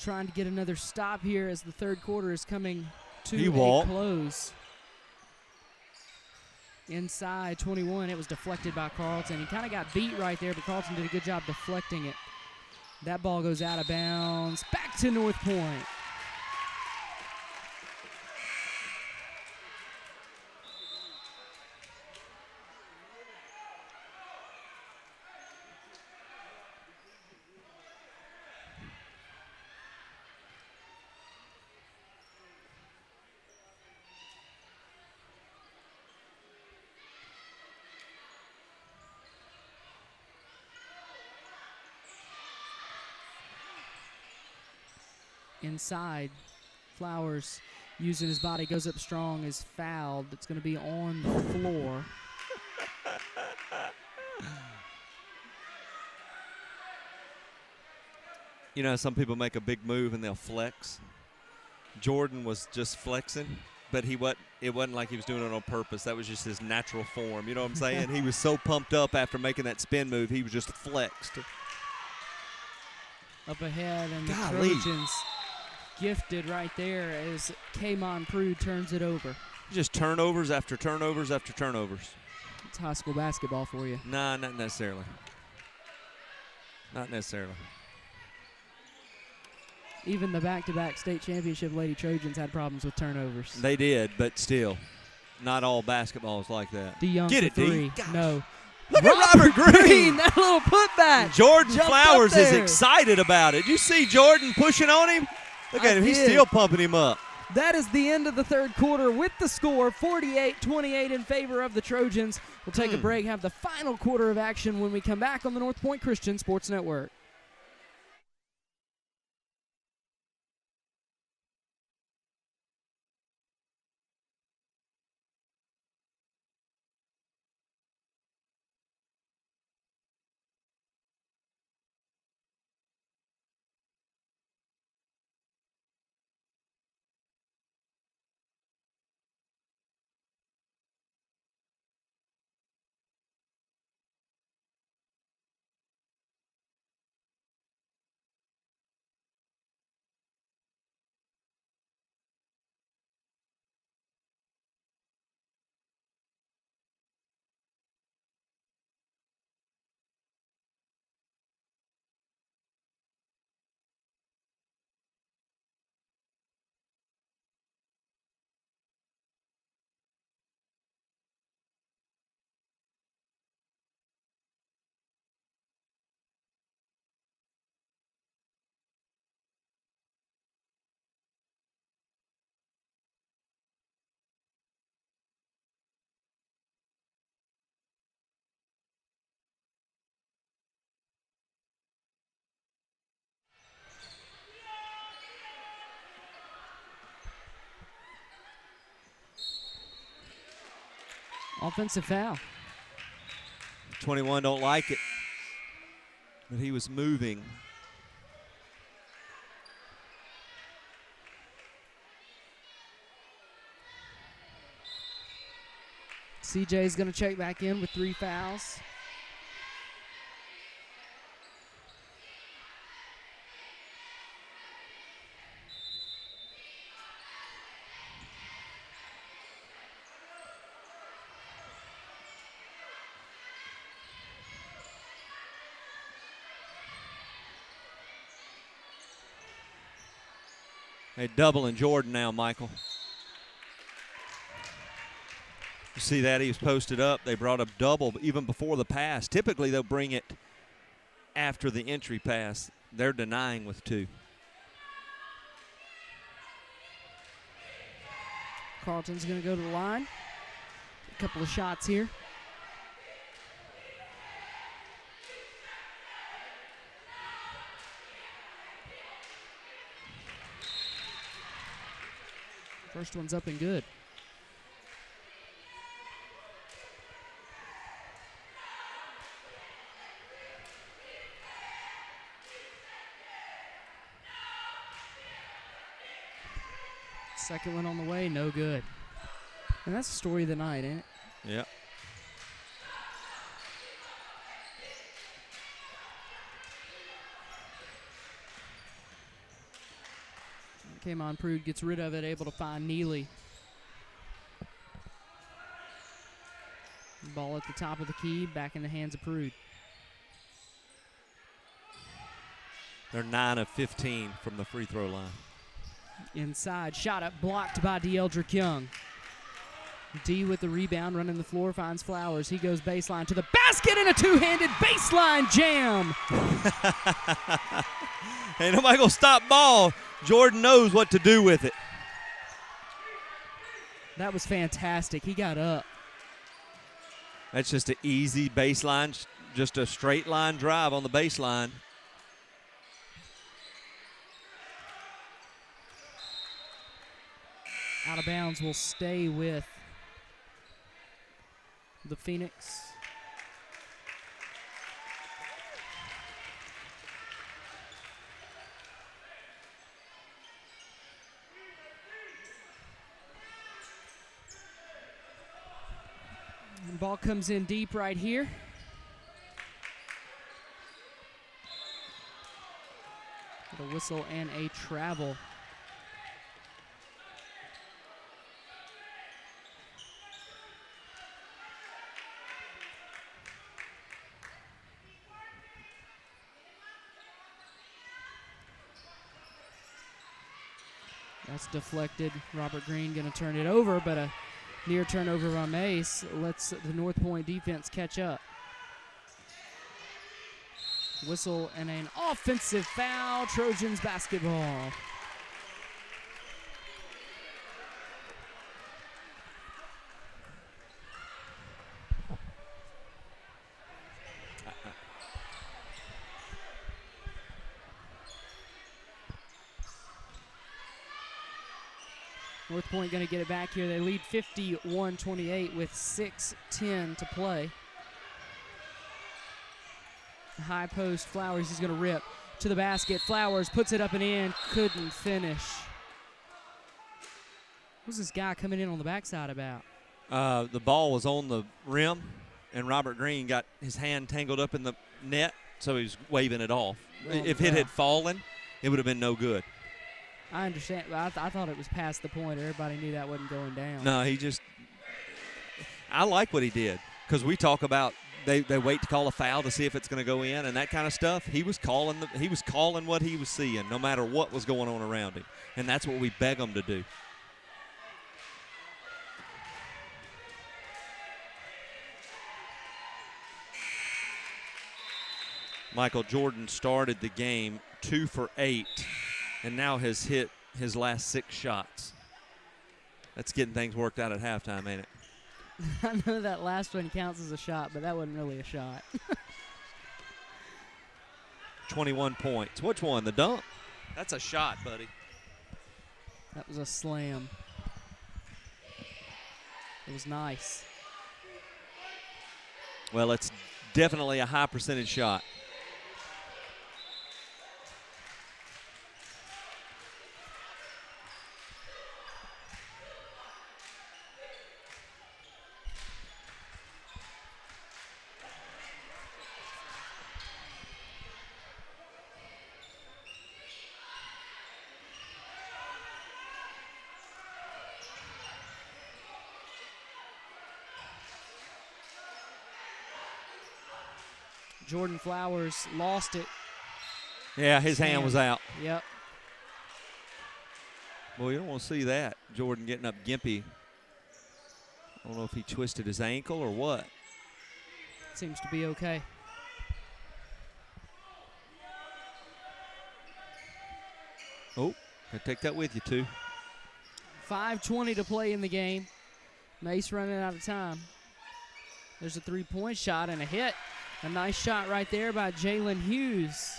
trying to get another stop here as the third quarter is coming to a close. Inside 21, it was deflected by Carlton. He kind of got beat right there, but Carlton did a good job deflecting it. That ball goes out of bounds. Back to Northpoint. Inside, Flowers using his body, goes up strong, is fouled. It's going to be on the floor. You know, some people make a big move and they'll flex. Jordan was just flexing, but it wasn't like he was doing it on purpose. That was just his natural form. You know what I'm saying? He was so pumped up after making that spin move, he was just flexed. Up ahead, and the Trojans gifted right there as Kamon Prude turns it over. Just turnovers after turnovers after turnovers. It's high school basketball for you. Nah, not necessarily. Not necessarily. Even the back-to-back state championship Lady Trojans had problems with turnovers. They did, but still, not all basketball is like that. DeYoung Get for it, three. D. No. Look at Robert Green. That little putback. Jordan Jumped Flowers up is there. excited about it. You see Jordan pushing on him? Look at him. He's did. still pumping him up. That is the end of the third quarter with the score 48-28 in favor of the Trojans. We'll take a break, have the final quarter of action when we come back on the Northpoint Christian Sports Network. Offensive foul. 21 don't like it, but he was moving. CJ is going to check back in with 3 fouls. They doubling Jordan now, Michael. You see that? He was posted up. They brought up double even before the pass. Typically, they'll bring it after the entry pass. They're denying with 2. Carlton's going to go to the line. A couple of shots here. First one's up and good. Second one on the way, no good. And that's the story of the night, ain't it? Yeah. Kamon Prude gets rid of it, able to find Neely. Ball at the top of the key, back in the hands of Prude. They're 9 of 15 from the free throw line. Inside, shot up, blocked by DeEldrick Young. D with the rebound, running the floor, finds Flowers. He goes baseline to the basket and a two-handed baseline jam. Hey, nobody gonna stop ball. Jordan knows what to do with it. That was fantastic. He got up. That's just an easy baseline, just a straight line drive on the baseline. Out of bounds will stay with the Phoenix. And ball comes in deep right here. With a whistle and a travel. That's deflected. Robert Green going to turn it over, but a near turnover by MASE lets the Northpoint defense catch up. Whistle and an offensive foul. Trojans basketball. Northpoint going to get it back here. They lead 51-28 with 6:10 to play. High post, Flowers is going to rip to the basket. Flowers puts it up and in, couldn't finish. What's this guy coming in on the backside about? The ball was on the rim, and Robert Green got his hand tangled up in the net, so he was waving it off. Well, if it had fallen, it would have been no good. I understand, but I thought it was past the point. Everybody knew that wasn't going down. No, I like what he did, because we talk about they wait to call a foul to see if it's going to go in and that kind of stuff. He was calling what he was seeing, no matter what was going on around him, and that's what we beg him to do. Michael Jordan started the game 2 for 8. And now has hit his last 6 shots. That's getting things worked out at halftime, ain't it? I know that last one counts as a shot, but that wasn't really a shot. 21 points. Which one, the dunk? That's a shot, buddy. That was a slam. It was nice. Well, it's definitely a high percentage shot. Jordan Flowers lost it. Yeah, his hand was out. Yep. Well, you don't want to see that. Jordan getting up gimpy. I don't know if he twisted his ankle or what. Seems to be okay. Oh, gotta take that with you, too. 5:20 to play in the game. Mace running out of time. There's a three-point shot and a hit. A nice shot right there by Jalen Hughes.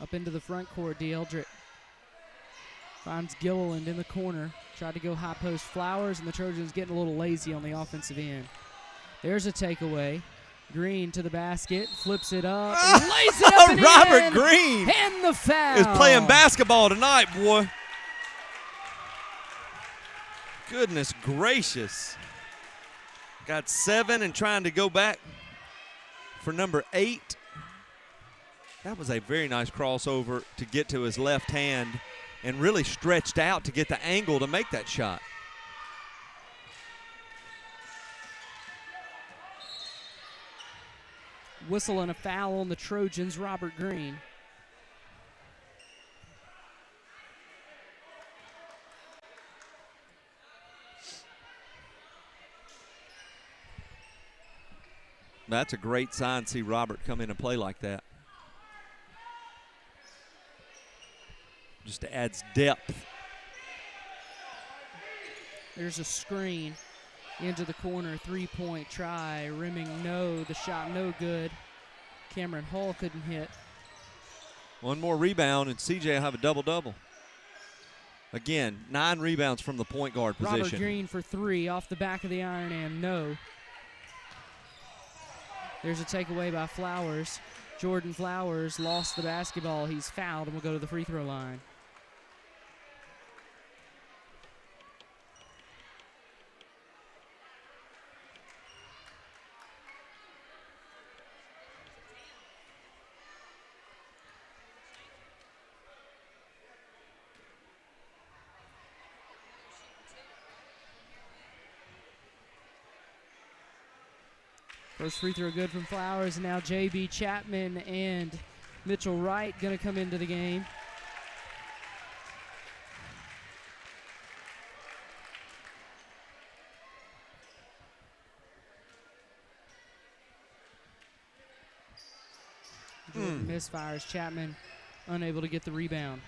Up into the front court, DeEldrick finds Gilliland in the corner. Tried to go high post Flowers, and the Trojans getting a little lazy on the offensive end. There's a takeaway. Green to the basket, flips it up, lays it up and Robert in. Green And the foul. is playing basketball tonight, boy. Goodness gracious. Got 7 and trying to go back for number 8. That was a very nice crossover to get to his left hand and really stretched out to get the angle to make that shot. Whistle and a foul on the Trojans, Robert Green. That's a great sign to see Robert come in and play like that. Just adds depth. There's a screen into the corner, three-point try. Rimming, no. The shot, no good. Cameron Hall couldn't hit. One more rebound, and CJ will have a double-double. Again, 9 rebounds from the point guard position. Robert Green for 3 off the back of the iron, and no. There's a takeaway by Flowers. Jordan Flowers lost the basketball. He's fouled and will go to the free throw line. First free throw good from Flowers, and now J.B. Chapman and Mitchell Wright going to come into the game. Jordan misfires. Chapman unable to get the rebound.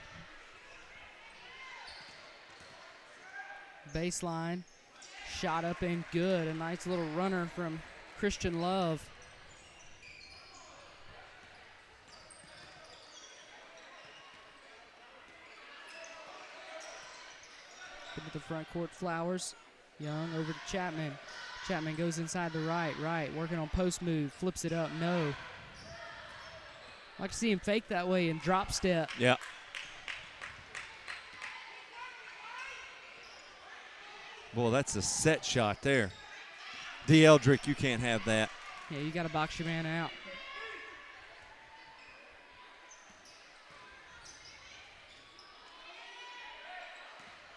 Baseline. Shot up and good. A nice little runner from Christian Love. Into the front court, Flowers. Young over to Chapman. Chapman goes inside the right, working on post move, flips it up, no. I like to see him fake that way and drop step. Yeah. Boy, that's a set shot there. D. Eldrick, you can't have that. Yeah, you got to box your man out.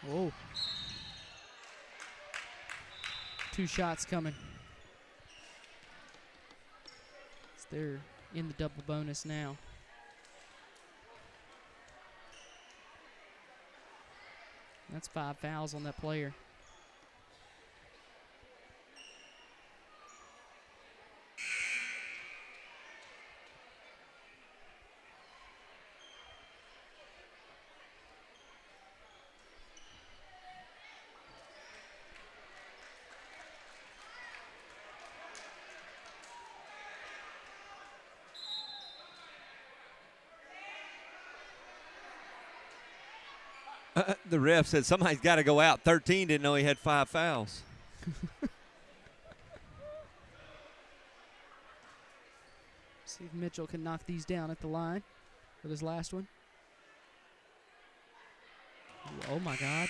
Whoa. 2 shots coming. So they're in the double bonus now. That's 5 fouls on that player. The ref said somebody's got to go out. 13 didn't know he had 5 fouls. See if Mitchell can knock these down at the line for this last one. Oh, my God.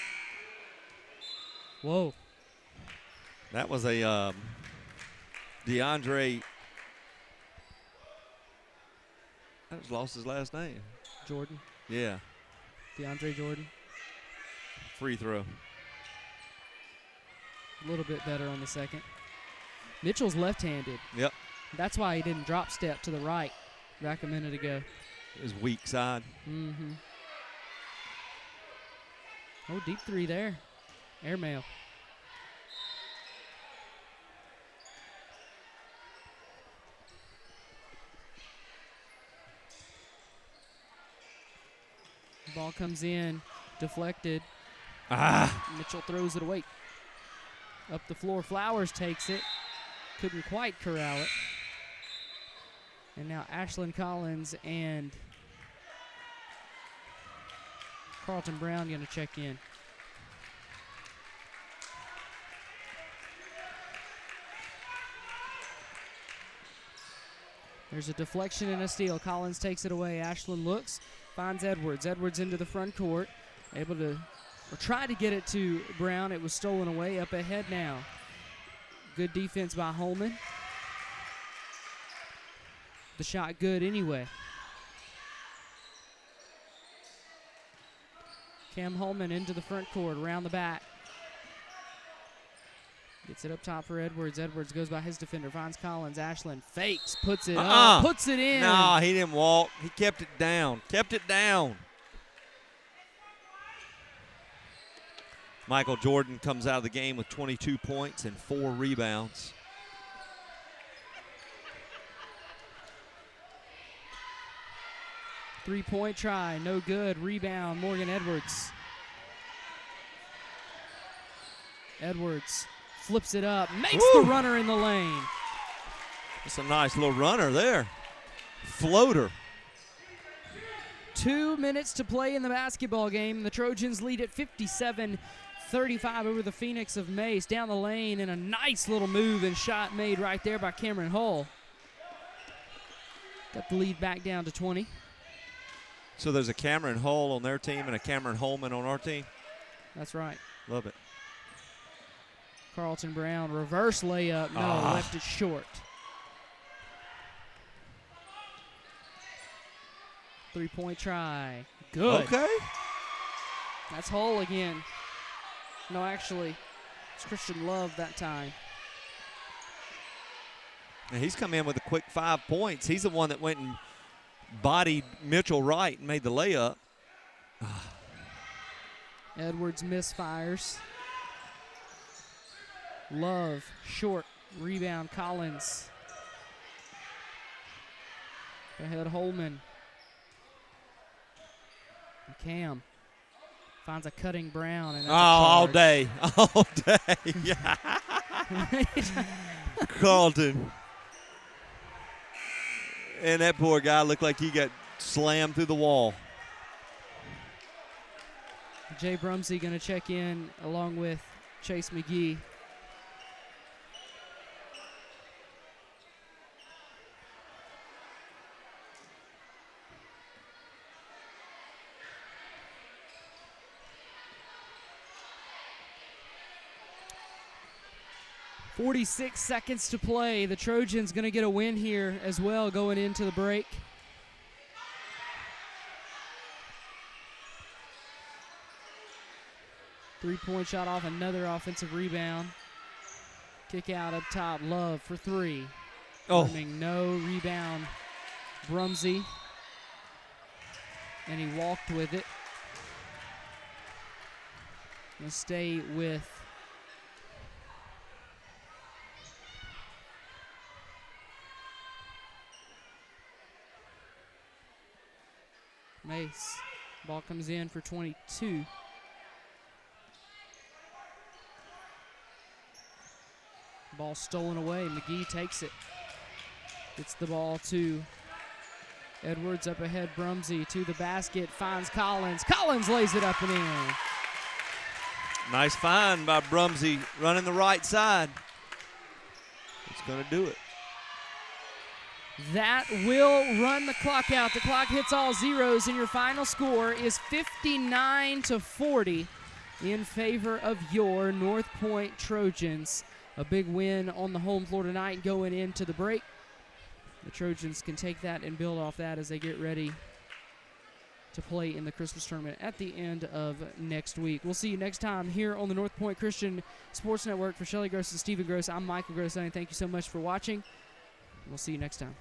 Whoa. That was a DeAndre. That was lost his last name. Jordan. Yeah. DeAndre Jordan. Free throw. A little bit better on the second. Mitchell's left-handed. Yep. That's why he didn't drop step to the right back a minute ago. His weak side. Mm-hmm. Oh, deep 3 there. Airmail. Ball comes in, deflected. Mitchell throws it away. Up the floor, Flowers takes it. Couldn't quite corral it. And now Ashlyn Collins and Carlton Brown going to check in. There's a deflection and a steal. Collins takes it away. Ashlyn looks, finds Edwards. Edwards into the front court. Able to, or try to get it to Brown. It was stolen away. Up ahead now. Good defense by Holman. The shot good anyway. Cam Holman into the front court, around the back. Gets it up top for Edwards. Edwards goes by his defender, finds Collins. Ashlyn fakes, puts it up, puts it in. No, he didn't walk. He kept it down. Kept it down. Michael Jordan comes out of the game with 22 points and 4 rebounds. Three-point try, no good. Rebound, Morgan Edwards. Edwards flips it up, makes the runner in the lane. That's a nice little runner there. Floater. 2 minutes to play in the basketball game. The Trojans lead at 57-35 over the Phoenix of MASE. Down the lane, and a nice little move and shot made right there by Cameron Hull. Got the lead back down to 20. So there's a Cameron Hull on their team and a Cameron Holman on our team? That's right. Love it. Carlton Brown, reverse layup. No, left it short. 3-point try. Good. Okay. That's Hull again. No, actually, it's Christian Love that time. And he's come in with a quick 5 points. He's the one that went and bodied Mitchell right and made the layup. Edwards misfires. Love, short, rebound, Collins. Ahead Holman. And Cam finds a cutting Brown. And that's all day. All day. Yeah. Carlton. And that poor guy looked like he got slammed through the wall. Jay Brumsey going to check in along with Chase McGee. .46 seconds to play. The Trojans going to get a win here as well going into the break. Three-point shot off another offensive rebound. Kick out up top. Love for three. Oh. No rebound. Brumsey. And he walked with it. Going to stay with MASE. Ball comes in for 22. Ball stolen away. McGee takes it. Gets the ball to Edwards up ahead. Brumsey to the basket. Finds Collins. Collins lays it up and in. Nice find by Brumsey running the right side. It's going to do it. That will run the clock out. The clock hits all zeros, and your final score is 59-40 in favor of your Northpoint Trojans. A big win on the home floor tonight going into the break. The Trojans can take that and build off that as they get ready to play in the Christmas tournament at the end of next week. We'll see you next time here on the Northpoint Christian Sports Network. For Shelly Gross and Stephen Gross, I'm Michael Gross, and thank you so much for watching. We'll see you next time.